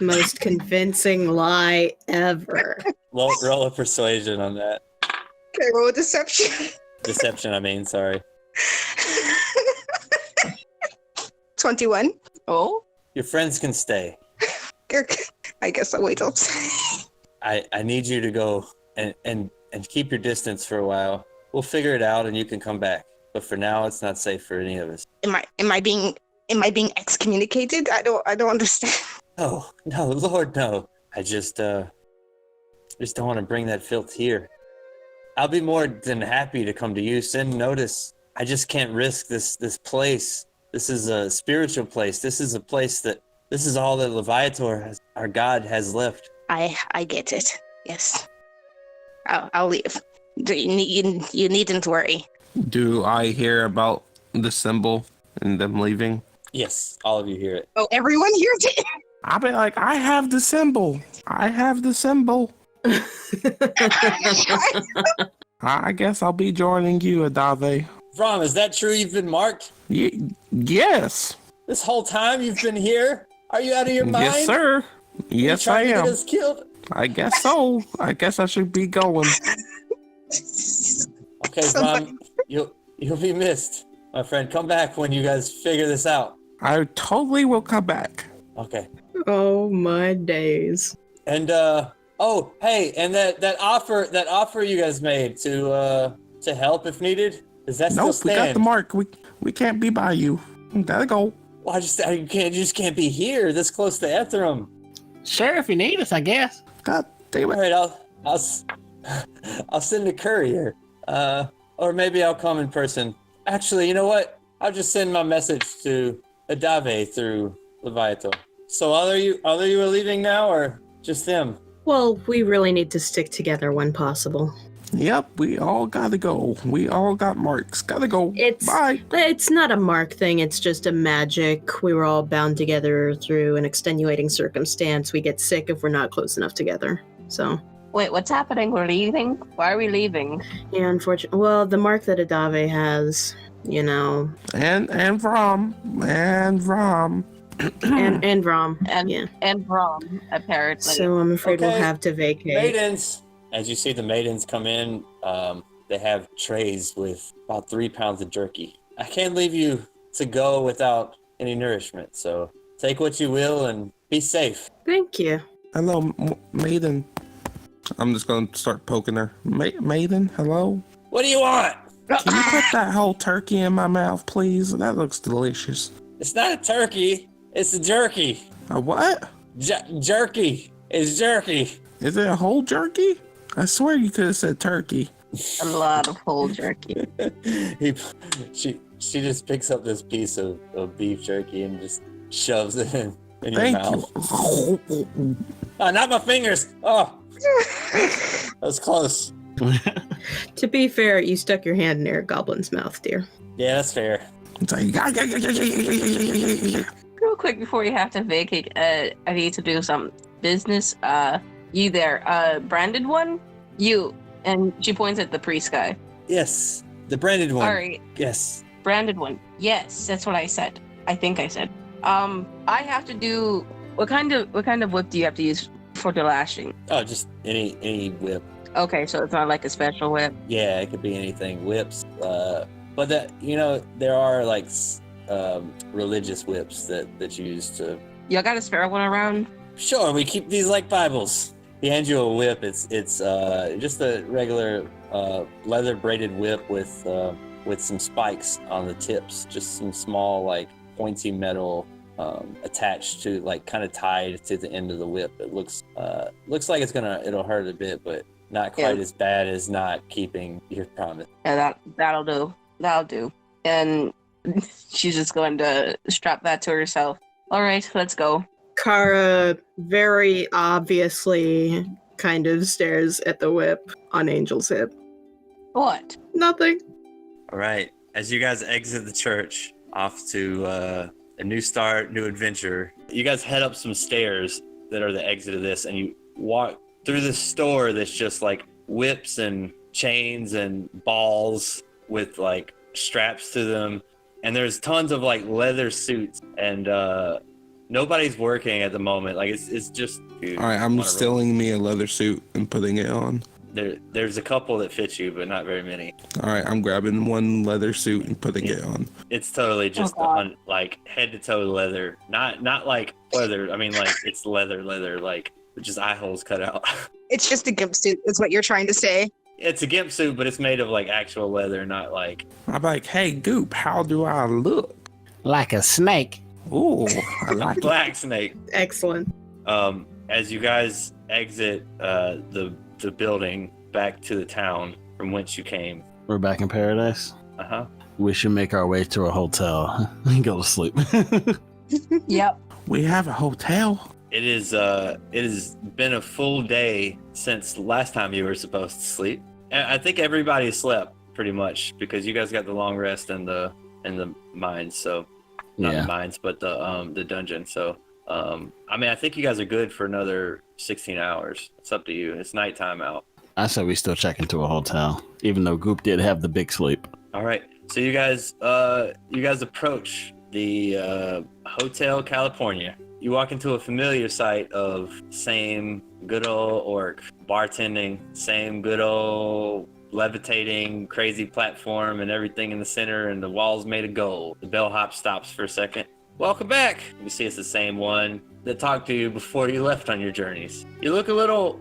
[SPEAKER 7] Most convincing lie ever.
[SPEAKER 5] Roll a persuasion on that.
[SPEAKER 9] Okay, roll a deception.
[SPEAKER 5] Deception, I mean, sorry.
[SPEAKER 9] 21. Oh?
[SPEAKER 5] Your friends can stay.
[SPEAKER 9] I guess I'll wait till
[SPEAKER 5] I need you to go and keep your distance for a while. We'll figure it out and you can come back. But for now, it's not safe for any of us.
[SPEAKER 9] Am I being excommunicated? I don't understand.
[SPEAKER 5] Oh, no, Lord, no. I just don't want to bring that filth here. I'll be more than happy to come to you. Send notice. I just can't risk this place. This is a spiritual place. This is a place this is all that Leviator, our god, has left.
[SPEAKER 9] I get it. Yes. I'll leave. You needn't worry.
[SPEAKER 6] Do I hear about the symbol and them leaving?
[SPEAKER 5] Yes, all of you hear it.
[SPEAKER 9] Oh, everyone hears it?
[SPEAKER 6] I'll be like, I have the symbol. I have the symbol. I guess I'll be joining you, Adavei.
[SPEAKER 5] Rom, is that true? You've been marked?
[SPEAKER 6] Yes.
[SPEAKER 5] This whole time you've been here? Are you out of your mind?
[SPEAKER 6] Yes, sir. Yes, I am.
[SPEAKER 5] To get us killed?
[SPEAKER 6] I guess so. I guess I should be going.
[SPEAKER 5] Okay, Rom, you'll be missed. my friend. Come back when you guys figure this out.
[SPEAKER 6] I totally will come back.
[SPEAKER 5] Okay.
[SPEAKER 7] Oh my days.
[SPEAKER 5] And hey, and that offer you guys made to help if needed, is that still
[SPEAKER 6] Nope,
[SPEAKER 5] stand?
[SPEAKER 6] we got the mark. We can't be by you. Gotta go.
[SPEAKER 5] Well, you just can't be here this close to Ethereum.
[SPEAKER 10] Sure, if you need us, I guess.
[SPEAKER 6] God damn
[SPEAKER 5] All
[SPEAKER 6] it.
[SPEAKER 5] right, I'll send a courier. Or maybe I'll come in person. Actually, you know what? I'll just send my message to Adavei through Leviathan. So are you leaving now, or just them?
[SPEAKER 7] Well, we really need to stick together when possible.
[SPEAKER 6] Yep, we all gotta go. We all got marks. Gotta go. Bye.
[SPEAKER 7] It's not a mark thing, it's just a magic. We were all bound together through an extenuating circumstance. We get sick if we're not close enough together. So.
[SPEAKER 8] Wait, what's happening? We're leaving? Why are we leaving?
[SPEAKER 7] Yeah, unfortunately. Well, the mark that Adavei has, you know.
[SPEAKER 6] And Vrom.
[SPEAKER 7] and Vrom. Yeah.
[SPEAKER 8] And Brom, apparently.
[SPEAKER 7] So I'm afraid we'll
[SPEAKER 5] Okay.
[SPEAKER 7] have to vacate.
[SPEAKER 5] Maidens. As you see the maidens come in, they have trays with about 3 pounds of jerky. I can't leave you to go without any nourishment, so take what you will and be safe.
[SPEAKER 7] Thank you.
[SPEAKER 6] Hello, maiden. I'm just gonna start poking her. Maiden, hello?
[SPEAKER 5] What do you want?
[SPEAKER 6] Can you put that whole turkey in my mouth, please? That looks delicious.
[SPEAKER 5] It's not a turkey. It's a jerky.
[SPEAKER 6] A what?
[SPEAKER 5] Jerky. It's jerky.
[SPEAKER 6] Is it a whole jerky? I swear you could have said turkey.
[SPEAKER 8] A lot of whole jerky.
[SPEAKER 5] She just picks up this piece of beef jerky and just shoves it in your
[SPEAKER 6] Thank
[SPEAKER 5] mouth.
[SPEAKER 6] you.
[SPEAKER 5] Oh, not my fingers. Oh, that was close.
[SPEAKER 7] To be fair, you stuck your hand near a goblin's mouth, dear.
[SPEAKER 5] Yeah, that's fair.
[SPEAKER 6] It's like,
[SPEAKER 8] Real quick before you have to vacate, I need to do some business. You there, branded one? You. And she points at the priest guy.
[SPEAKER 5] Yes, the branded one.
[SPEAKER 8] All right.
[SPEAKER 5] Yes.
[SPEAKER 8] Branded one. Yes, that's what I said. I think I said. I have to do what kind of whip do you have to use for the lashing?
[SPEAKER 5] Oh, just any whip.
[SPEAKER 8] Okay, so it's not like a special whip.
[SPEAKER 5] Yeah, it could be anything. Whips. But that there are like religious whips that you use to.
[SPEAKER 8] Y'all got a spare one around?
[SPEAKER 5] Sure, we keep these like Bibles. He hands you a whip. It's just a regular leather braided whip with some spikes on the tips, just some small like pointy metal attached to like kind of tied to the end of the whip. It looks like it'll hurt a bit, but not quite as bad as not keeping your promise.
[SPEAKER 8] Yeah, that'll do. That'll do. And she's just going to strap that to herself. All right, let's go.
[SPEAKER 7] Kara very obviously kind of stares at the whip on Angel's hip.
[SPEAKER 8] What?
[SPEAKER 7] Nothing.
[SPEAKER 5] All right. As you guys exit the church, off to a new start, new adventure, you guys head up some stairs that are the exit of this, and you walk through this store that's just like whips and chains and balls with like straps to them. And there's tons of like leather suits, and nobody's working at the moment. Like it's just. Dude,
[SPEAKER 6] all right, I'm stealing me a leather suit and putting it on.
[SPEAKER 5] There's a couple that fit you, but not very many.
[SPEAKER 6] All right, I'm grabbing one leather suit and putting it on.
[SPEAKER 5] It's totally just like head to toe leather, not like leather. I mean, like it's leather, like with just eye holes cut out.
[SPEAKER 9] It's just a gimp suit, is what you're trying to say.
[SPEAKER 5] It's a gimp suit, but it's made of like actual leather, not like.
[SPEAKER 6] I'm like, hey, Goop, how do I look?
[SPEAKER 10] Like a snake.
[SPEAKER 6] Ooh, I like
[SPEAKER 5] Black snake.
[SPEAKER 7] Excellent.
[SPEAKER 5] As you guys exit the building back to the town from whence you came.
[SPEAKER 10] We're back in Pairodice.
[SPEAKER 5] Uh-huh.
[SPEAKER 10] We should make our way to a hotel and go to sleep.
[SPEAKER 8] Yep.
[SPEAKER 6] We have a hotel.
[SPEAKER 5] It has been a full day since last time you were supposed to sleep. And I think everybody slept pretty much because you guys got the long rest in the mines. So not the mines, but the dungeon. So I mean, I think you guys are good for another 16 hours. It's up to you. It's nighttime out.
[SPEAKER 10] I said we still check into a hotel, even though Goop did have the big sleep.
[SPEAKER 5] All right. So you guys approach the Hotel California. You walk into a familiar sight of same good old orc bartending, same good old levitating, crazy platform and everything in the center, and the walls made of gold. The bellhop stops for a second. Welcome back. You see it's the same one that talked to you before you left on your journeys. You look a little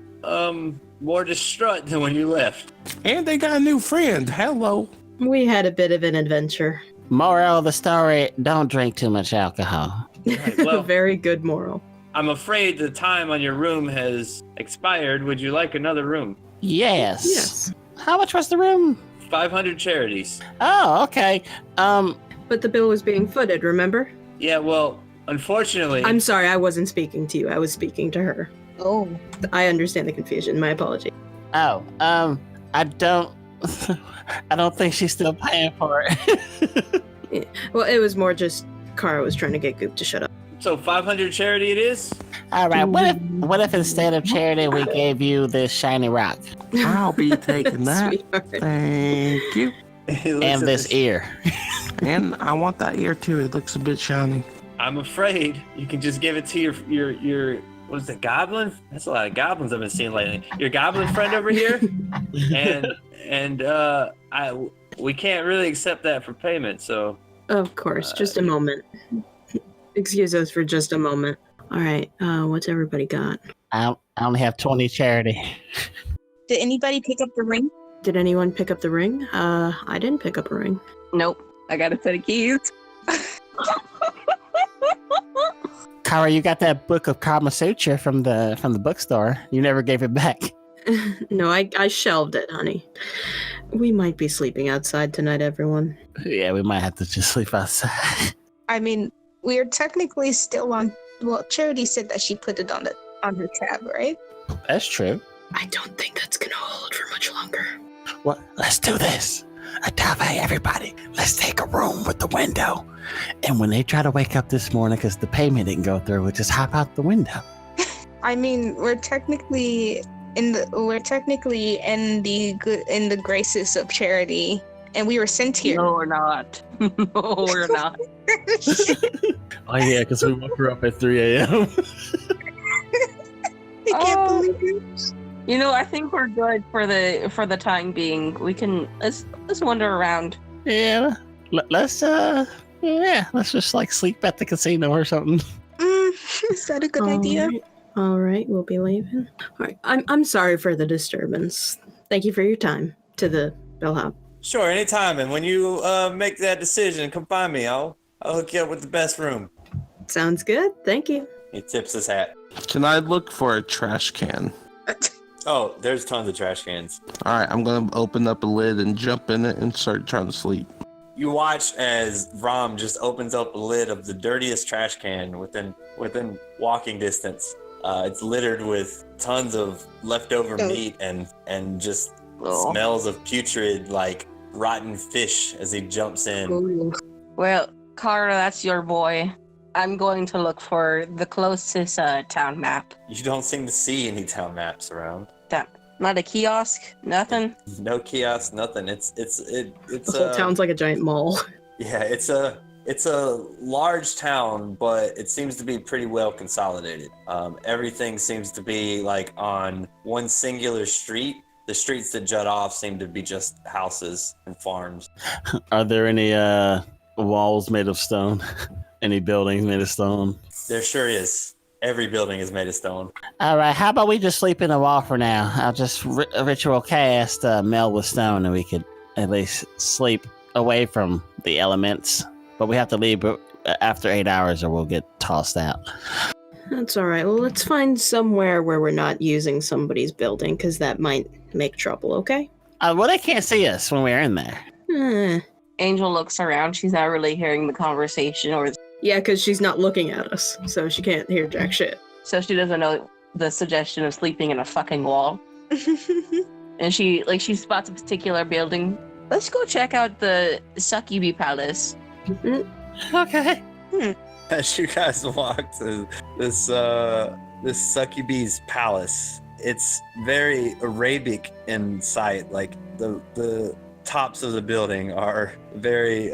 [SPEAKER 5] more distraught than when you left.
[SPEAKER 6] And they got a new friend. Hello.
[SPEAKER 7] We had a bit of an adventure.
[SPEAKER 10] Moral of the story, don't drink too much alcohol.
[SPEAKER 5] Right, well,
[SPEAKER 7] Very good moral.
[SPEAKER 5] I'm afraid the time on your room has expired. Would you like another room?
[SPEAKER 10] Yes.
[SPEAKER 7] Yes.
[SPEAKER 10] How much was the room?
[SPEAKER 5] 500 charities.
[SPEAKER 10] Oh, okay.
[SPEAKER 7] But the bill was being footed, remember?
[SPEAKER 5] Yeah, well, unfortunately...
[SPEAKER 7] I'm sorry, I wasn't speaking to you. I was speaking to her.
[SPEAKER 9] Oh.
[SPEAKER 7] I understand the confusion. My apology.
[SPEAKER 10] Oh, I don't think she's still paying for it.
[SPEAKER 7] Yeah. Well, it was more just Kara was trying to get Goop to shut up.
[SPEAKER 5] So 500 charity it is?
[SPEAKER 10] All right. What if instead of charity we gave you this shiny rock
[SPEAKER 6] I'll be taking that.
[SPEAKER 7] Sweetheart.
[SPEAKER 6] Thank you.
[SPEAKER 10] and this ear?
[SPEAKER 6] And I want that ear too. It looks a bit shiny.
[SPEAKER 5] I'm afraid you can just give it to your what is it, goblin? That's a lot of goblins I've been seeing lately. Your goblin friend over here? We can't really accept that for payment, so...
[SPEAKER 7] Of course. Just a moment. Excuse us for just a moment. All right. What's everybody got?
[SPEAKER 10] I only have 20 charity.
[SPEAKER 9] Did anybody pick up the ring?
[SPEAKER 7] Did anyone pick up the ring? I didn't pick up a ring.
[SPEAKER 8] Nope. I got a set of keys.
[SPEAKER 10] Kara, you got that book of Kama Sutra from the bookstore. You never gave it back.
[SPEAKER 7] No, I shelved it, honey. We might be sleeping outside tonight, everyone.
[SPEAKER 10] Yeah, we might have to just sleep outside.
[SPEAKER 9] I mean, we're technically still on. Well, Charity said that she put it on her tab, right?
[SPEAKER 10] That's true.
[SPEAKER 7] I don't think that's gonna hold for much longer.
[SPEAKER 10] What? Let's do this. Adavei, everybody. Let's take a room with the window. And when they try to wake up this morning because the payment didn't go through, we'll just hop out the window.
[SPEAKER 9] I mean, we're technically in the graces of Charity, and we were sent here.
[SPEAKER 8] No, we're not. No, we're not.
[SPEAKER 10] Oh, yeah, because we woke her up at 3 a.m.
[SPEAKER 9] I can't believe it.
[SPEAKER 8] You know, I think we're good for the time being. We can let's wander around.
[SPEAKER 10] Yeah, let's just like sleep at the casino or something.
[SPEAKER 9] Is that a good idea?
[SPEAKER 7] All right, we'll be leaving. All right, I'm sorry for the disturbance. Thank you for your time. To the bellhop.
[SPEAKER 5] Sure, anytime. And when you make that decision, come find me. I'll hook you up with the best room.
[SPEAKER 7] Sounds good. Thank you.
[SPEAKER 5] He tips his hat.
[SPEAKER 6] Can I look for a trash can?
[SPEAKER 5] Oh, there's tons of trash cans.
[SPEAKER 6] All right, I'm going to open up a lid and jump in it and start trying to sleep.
[SPEAKER 5] You watch as Rom just opens up a lid of the dirtiest trash can within walking distance. It's littered with tons of leftover meat and just smells of putrid, like rotten fish as he jumps in.
[SPEAKER 9] Ooh.
[SPEAKER 8] Well, Kara, that's your boy. I'm going to look for the closest town map.
[SPEAKER 5] You don't seem to see any town maps around.
[SPEAKER 8] Damn. Not a kiosk? Nothing?
[SPEAKER 5] No kiosks, nothing. It's
[SPEAKER 7] The whole town's like a giant mall.
[SPEAKER 5] Yeah, it's a large town, but it seems to be pretty well consolidated. Everything seems to be like on one singular street. The streets that jut off seem to be just houses and farms.
[SPEAKER 10] Are there any walls made of stone? Any buildings made of stone?
[SPEAKER 5] There sure is. Every building is made of stone.
[SPEAKER 10] All right, how about we just sleep in the wall for now? I'll just ritual cast Mel with stone, and we could at least sleep away from the elements. But we have to leave after 8 hours, or we'll get tossed out.
[SPEAKER 7] That's all right. Well, let's find somewhere where we're not using somebody's building, because that might make trouble, okay?
[SPEAKER 10] Well, they can't see us when we're in there.
[SPEAKER 8] Angel looks around. She's not really hearing the conversation, or
[SPEAKER 7] Yeah, because she's not looking at us, so she can't hear jack shit.
[SPEAKER 8] so she doesn't know the suggestion of sleeping in a fucking wall. And she spots a particular building. Let's go check out the Succubi Palace.
[SPEAKER 10] Okay.
[SPEAKER 5] As you guys walk to this Succubi's palace, it's very Arabic in sight. Like the tops of the building are very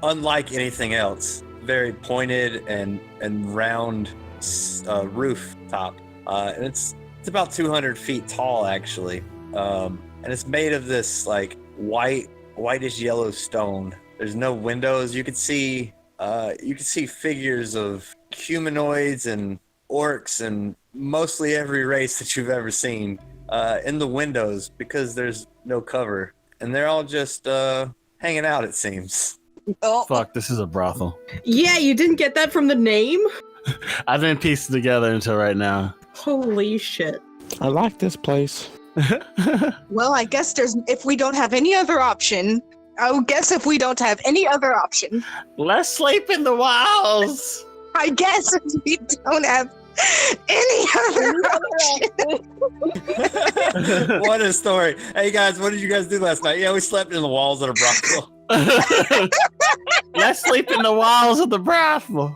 [SPEAKER 5] unlike anything else. Very pointed and round roof top, and it's about 200 feet tall actually. and it's made of this like whitish yellow stone. There's no windows. You could see figures of humanoids and orcs and mostly every race that you've ever seen in the windows because there's no cover, and they're all just hanging out, it seems.
[SPEAKER 9] Oh,
[SPEAKER 10] Fuck, this is a brothel.
[SPEAKER 7] Yeah, you didn't get that from the name?
[SPEAKER 10] I didn't piece it together until right now.
[SPEAKER 7] Holy shit.
[SPEAKER 6] I like this place.
[SPEAKER 9] well, I guess if we don't have any other option,
[SPEAKER 10] Let's sleep in the walls.
[SPEAKER 9] I guess if we don't have any other option.
[SPEAKER 5] What a story. Hey guys, what did you guys do last night? Yeah, we slept in the walls of a brothel.
[SPEAKER 10] Let's sleep in the walls of the brothel.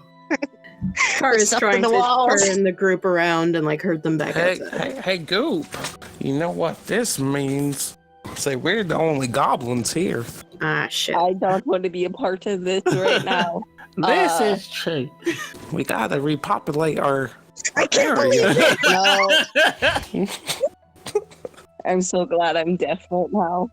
[SPEAKER 7] Car is
[SPEAKER 9] Up in
[SPEAKER 7] trying
[SPEAKER 9] the
[SPEAKER 7] to
[SPEAKER 9] walls.
[SPEAKER 7] turn the group around and like herd them back outside.
[SPEAKER 6] Hey, Goop. You know what this means? Say, we're the only goblins here.
[SPEAKER 7] Ah, shit.
[SPEAKER 8] I don't want to be a part of this right now.
[SPEAKER 10] This is true.
[SPEAKER 6] We gotta repopulate our
[SPEAKER 9] I can't
[SPEAKER 6] area.
[SPEAKER 9] believe it.
[SPEAKER 8] No. I'm so glad I'm deaf right now.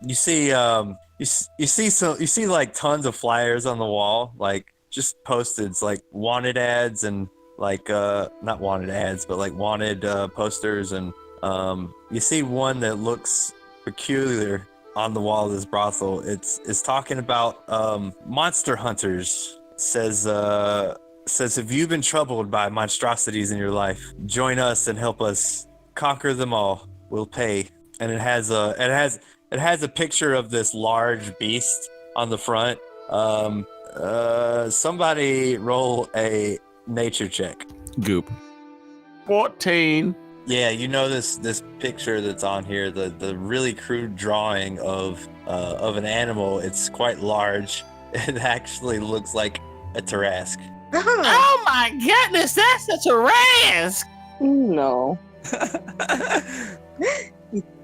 [SPEAKER 5] You see you see like tons of flyers on the wall, like just posted like wanted ads and like not wanted ads but like wanted posters, and you see one that looks peculiar on the wall of this brothel. It's talking about monster hunters. It says if you've been troubled by monstrosities in your life, join us and help us conquer them all. We'll pay. And it has a picture of this large beast on the front. Somebody roll a nature check.
[SPEAKER 10] Goop. 14.
[SPEAKER 5] Yeah, you know this picture that's on here, the really crude drawing of an animal. It's quite large. It actually looks like a Tarrasque.
[SPEAKER 10] Oh my goodness, that's a Tarrasque.
[SPEAKER 8] No.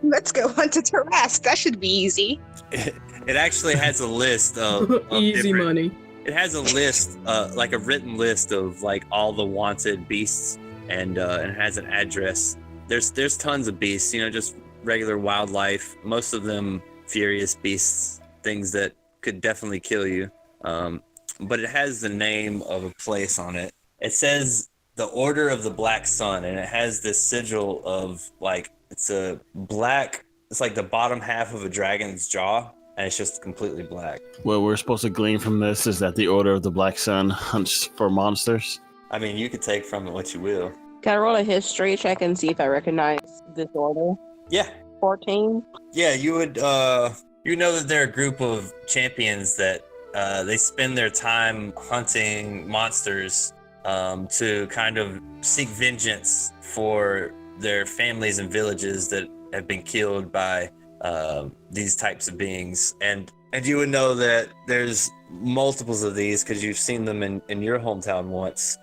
[SPEAKER 9] Let's go hunt a Tarrasque. That should be easy.
[SPEAKER 5] It actually has a list of
[SPEAKER 7] Easy
[SPEAKER 5] different-
[SPEAKER 7] money.
[SPEAKER 5] It has a list, like a written list of like all the wanted beasts, and it has an address. There's tons of beasts, just regular wildlife. Most of them furious beasts, things that could definitely kill you. But it has the name of a place on it. It says the Order of the Black Sun, and it has this sigil of like it's like the bottom half of a dragon's jaw. And it's just completely black.
[SPEAKER 10] What we're supposed to glean from this is that the Order of the Black Sun hunts for monsters.
[SPEAKER 5] I mean, you could take from it what you will.
[SPEAKER 8] Can I roll a history check and see if I recognize this order?
[SPEAKER 5] Yeah.
[SPEAKER 8] 14.
[SPEAKER 5] Yeah, you would, you know that they're a group of champions that they spend their time hunting monsters to kind of seek vengeance for their families and villages that have been killed by these types of beings, and you would know that there's multiples of these because you've seen them in your hometown once.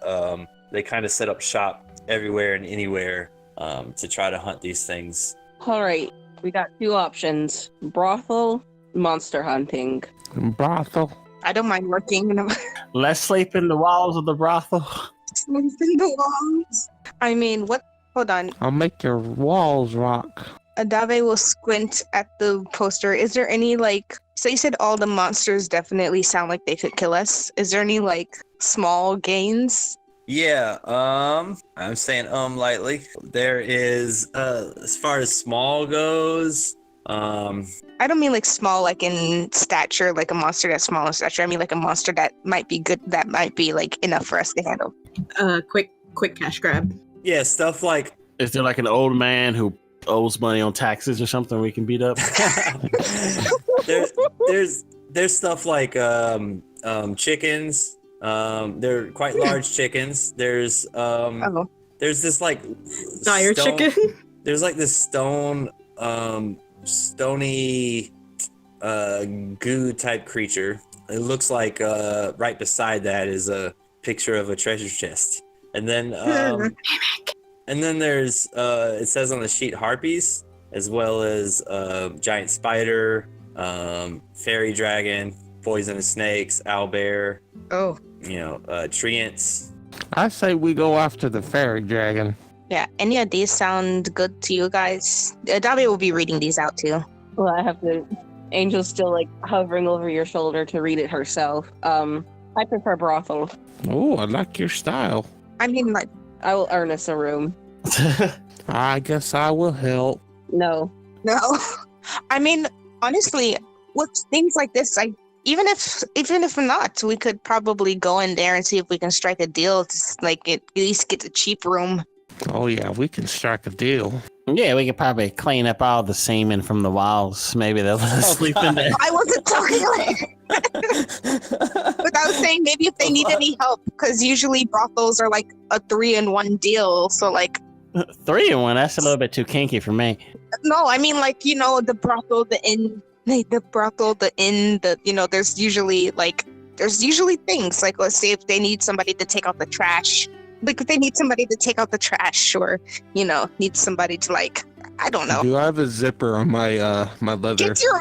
[SPEAKER 5] They kind of set up shop everywhere and anywhere to try to hunt these things.
[SPEAKER 8] All right, we got two options: brothel, monster hunting.
[SPEAKER 6] Brothel.
[SPEAKER 9] I don't mind working in a
[SPEAKER 10] Let's sleep in the walls of the brothel.
[SPEAKER 9] sleep in the walls. I mean, what? Hold on.
[SPEAKER 6] I'll make your walls rock.
[SPEAKER 9] Adavei will squint at the poster. Is there any so you said all the monsters definitely sound like they could kill us. Is there any small gains?
[SPEAKER 5] Yeah, I'm saying lightly. There is as far as small goes,
[SPEAKER 9] I don't mean small in stature, like a monster that's small in stature. I mean a monster that might be good, that might be enough for us to handle.
[SPEAKER 7] Quick cash grab.
[SPEAKER 5] yeah, stuff like
[SPEAKER 10] Is there like an old man who owes money on taxes or something we can beat up?
[SPEAKER 5] there's stuff like chickens. They're quite large chickens. There's there's this
[SPEAKER 7] Dire chicken.
[SPEAKER 5] There's this stony goo type creature. It looks like right beside that is a picture of a treasure chest, and then there's it says on the sheet harpies, as well as giant spider, fairy dragon, poisonous snakes, owlbear.
[SPEAKER 9] Oh.
[SPEAKER 5] Treants.
[SPEAKER 6] I say we go after the fairy dragon.
[SPEAKER 9] Yeah, any of these sound good to you guys? Adavei will be reading these out too.
[SPEAKER 8] Well, I have to. Angel's still like hovering over your shoulder to read it herself. I prefer brothel.
[SPEAKER 6] Oh, I like your style.
[SPEAKER 9] I mean, like,
[SPEAKER 8] I will earn us a room.
[SPEAKER 6] I guess I will help.
[SPEAKER 8] No.
[SPEAKER 9] no. I mean, honestly, with things like this, even if not, we could probably go in there and see if we can strike a deal to like at least get a cheap room.
[SPEAKER 6] Oh yeah, we can strike a deal.
[SPEAKER 10] Yeah, we could probably clean up all the semen from the walls. Maybe they'll let us sleep in there.
[SPEAKER 9] I wasn't talking like but I was saying maybe if they need any help, because usually brothels are like a 3-in-1 deal. So like
[SPEAKER 10] 3-in-1, that's a little bit too kinky for me.
[SPEAKER 9] no, I mean like, you know, the brothel, the inn, there's usually things like, let's say if they need somebody to take out the trash. Like if they need somebody to take out the trash, or need somebody to like, I don't know.
[SPEAKER 6] Do I have a zipper on my my leather?
[SPEAKER 9] Get your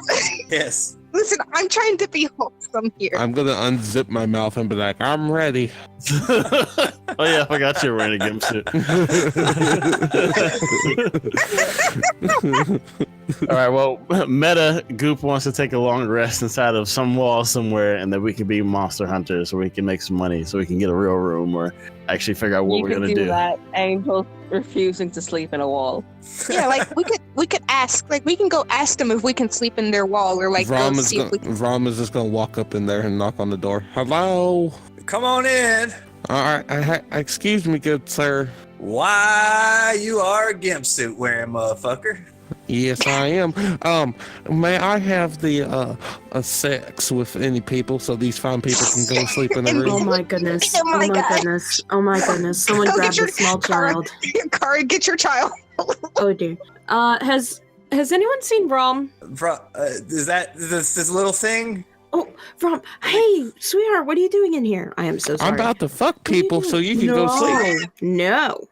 [SPEAKER 5] Yes.
[SPEAKER 9] Listen, I'm trying to be wholesome here.
[SPEAKER 6] I'm gonna unzip my mouth and be like, I'm ready.
[SPEAKER 10] Oh yeah, I forgot you were wearing a gimp suit. All right, well, Meta Goop wants to take a long rest inside of some wall somewhere, and then we can be monster hunters, so we can make some money, so we can get a real room, or actually figure out what we're gonna do.
[SPEAKER 8] That. Angel's refusing to sleep in a wall.
[SPEAKER 9] Yeah, like we could ask, like we can go ask them if we can sleep in their wall, or like go see if we can.
[SPEAKER 6] Rom is just gonna walk up in there and knock on the door. Hello.
[SPEAKER 5] Come on in.
[SPEAKER 6] All right, excuse me, good sir.
[SPEAKER 5] Why, you are a gimp suit wearing motherfucker.
[SPEAKER 6] Yes, I am. May I have the sex with any people so these fine people can go sleep in the room?
[SPEAKER 7] Oh my goodness.
[SPEAKER 9] Oh my God.
[SPEAKER 7] Goodness. Oh my goodness. Someone
[SPEAKER 9] Go
[SPEAKER 7] grab
[SPEAKER 9] get your
[SPEAKER 7] the small
[SPEAKER 9] car.
[SPEAKER 7] child.
[SPEAKER 9] Kari, get your child.
[SPEAKER 7] Oh dear. Has anyone seen Rom?
[SPEAKER 5] Bro, is that this little thing?
[SPEAKER 7] Oh, Rom. Hey, sweetheart, what are you doing in here? I am so sorry.
[SPEAKER 6] I'm about to fuck people so you can go sleep.
[SPEAKER 7] No.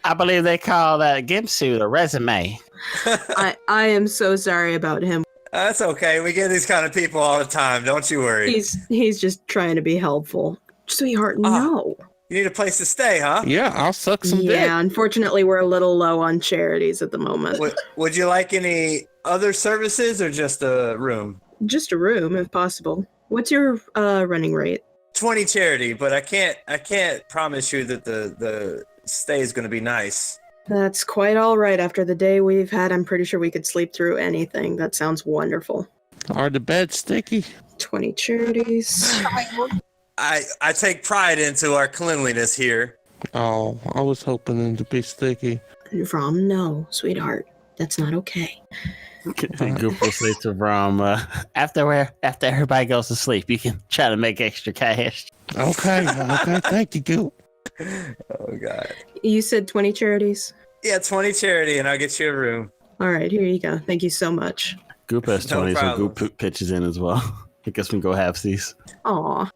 [SPEAKER 10] I believe they call that gimp suit a resume.
[SPEAKER 7] I am so sorry about him.
[SPEAKER 5] That's okay. We get these kind of people all the time. Don't you worry.
[SPEAKER 7] He's just trying to be helpful. Sweetheart, no.
[SPEAKER 5] You need a place to stay, huh?
[SPEAKER 6] Yeah, I'll suck some dick.
[SPEAKER 7] Yeah, unfortunately, we're a little low on charities at the moment.
[SPEAKER 5] Would you like any other services or just a room?
[SPEAKER 7] Just a room, if possible. What's your running rate?
[SPEAKER 5] 20 charity, but I can't promise you that the stay is going to be nice.
[SPEAKER 7] That's quite all right. After the day we've had, I'm pretty sure we could sleep through anything. That sounds wonderful.
[SPEAKER 6] Are the beds sticky?
[SPEAKER 7] 20 charities.
[SPEAKER 5] I take pride into our cleanliness here.
[SPEAKER 6] Oh, I was hoping them to be sticky.
[SPEAKER 7] Rom, no, sweetheart. That's not okay.
[SPEAKER 10] Goop will say to Rom, after everybody goes to sleep, you can try to make extra cash.
[SPEAKER 6] Okay, thank you, Goop.
[SPEAKER 5] Oh, God.
[SPEAKER 7] You said 20 charities?
[SPEAKER 5] Yeah, 20 charity, and I'll get you a room.
[SPEAKER 7] All right, here you go. Thank you so much.
[SPEAKER 10] Goop has
[SPEAKER 5] No
[SPEAKER 10] 20, so
[SPEAKER 5] problem.
[SPEAKER 10] Goop pitches in as well. I guess we can go halfsies.
[SPEAKER 7] Aw.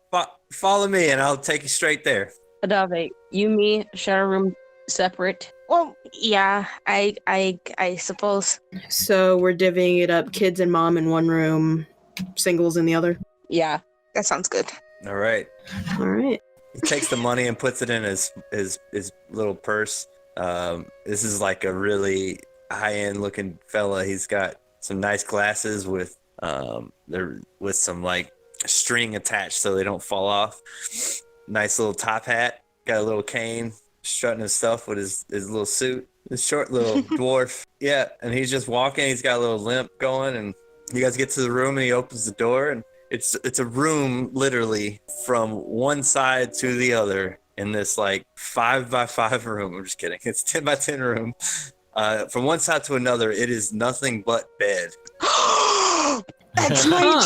[SPEAKER 5] Follow me, and I'll take you straight there.
[SPEAKER 8] Adavei, you, me, share a room separate.
[SPEAKER 9] Well, yeah, I suppose.
[SPEAKER 7] So we're divvying it up, kids and mom in one room, singles in the other?
[SPEAKER 8] Yeah.
[SPEAKER 9] That sounds good.
[SPEAKER 5] All right.
[SPEAKER 7] All right.
[SPEAKER 5] He takes the money and puts it in his little purse. This is like a really high-end looking fella. He's got some nice glasses with some like string attached so they don't fall off. Nice little top hat. Got a little cane, strutting his stuff with his little suit. This short little dwarf. Yeah, and he's just walking. He's got a little limp going, and you guys get to the room, and he opens the door, and it's a room literally from one side to the other in this like 5x5 room. I'm just kidding. It's 10x10 room. From one side to another, it is nothing but bed.
[SPEAKER 9] That's my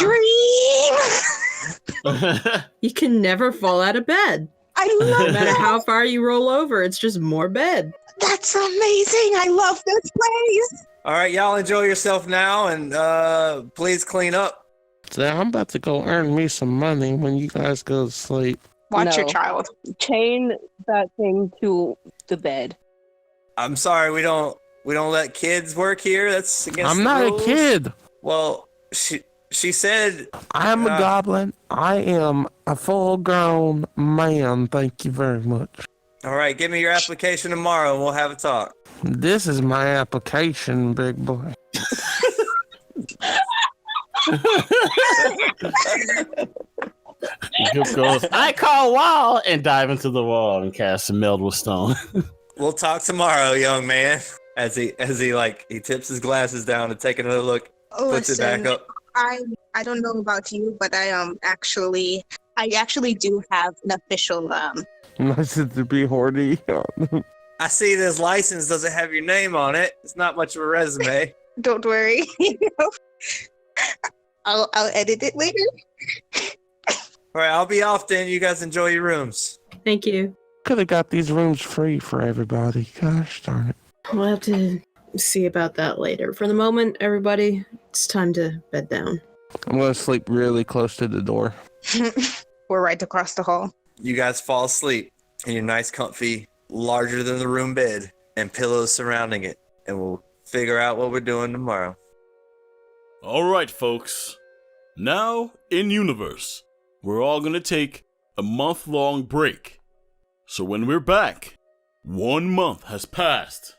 [SPEAKER 9] dream.
[SPEAKER 7] You can never fall out of bed.
[SPEAKER 9] I
[SPEAKER 7] No
[SPEAKER 9] love
[SPEAKER 7] matter
[SPEAKER 9] that.
[SPEAKER 7] how far you roll over, it's just more bed.
[SPEAKER 9] That's amazing. I love this place.
[SPEAKER 5] All right, y'all enjoy yourself now, and please clean up.
[SPEAKER 6] So I'm about to go earn me some money when you guys go to sleep.
[SPEAKER 9] Watch your
[SPEAKER 8] No.
[SPEAKER 9] child.
[SPEAKER 8] Chain that thing to the bed.
[SPEAKER 5] I'm sorry, we don't let kids work here. That's against
[SPEAKER 6] I'm
[SPEAKER 5] the
[SPEAKER 6] not
[SPEAKER 5] rules.
[SPEAKER 6] a kid.
[SPEAKER 5] Well, she said
[SPEAKER 6] I'm a
[SPEAKER 5] Uh,
[SPEAKER 6] goblin. I am a full-grown man. Thank you very much.
[SPEAKER 5] All right, give me your application tomorrow and we'll have a talk.
[SPEAKER 6] This is my application, big boy.
[SPEAKER 10] Goop goes, I call wall, and dive into the wall and cast a meld with stone.
[SPEAKER 5] We'll talk tomorrow, young man. As he tips his glasses down and take another look, puts it back up.
[SPEAKER 9] I don't know about you, but I actually do have an official
[SPEAKER 6] License to be horny.
[SPEAKER 5] I see this license doesn't have your name on it. It's not much of a resume.
[SPEAKER 9] Don't worry. I'll edit it later.
[SPEAKER 5] All right, I'll be off then. You guys enjoy your rooms.
[SPEAKER 7] Thank you.
[SPEAKER 6] Could have got these rooms free for everybody. Gosh darn it.
[SPEAKER 7] We'll have to see about that later. For the moment, everybody, it's time to bed down.
[SPEAKER 6] I'm going to sleep really close to the door.
[SPEAKER 9] We're right across the hall.
[SPEAKER 5] You guys fall asleep in your nice, comfy, larger than the room bed and pillows surrounding it, and we'll figure out what we're doing tomorrow.
[SPEAKER 4] All right, folks. Now, in universe, we're all gonna take a month-long break. So when we're back, 1 month has passed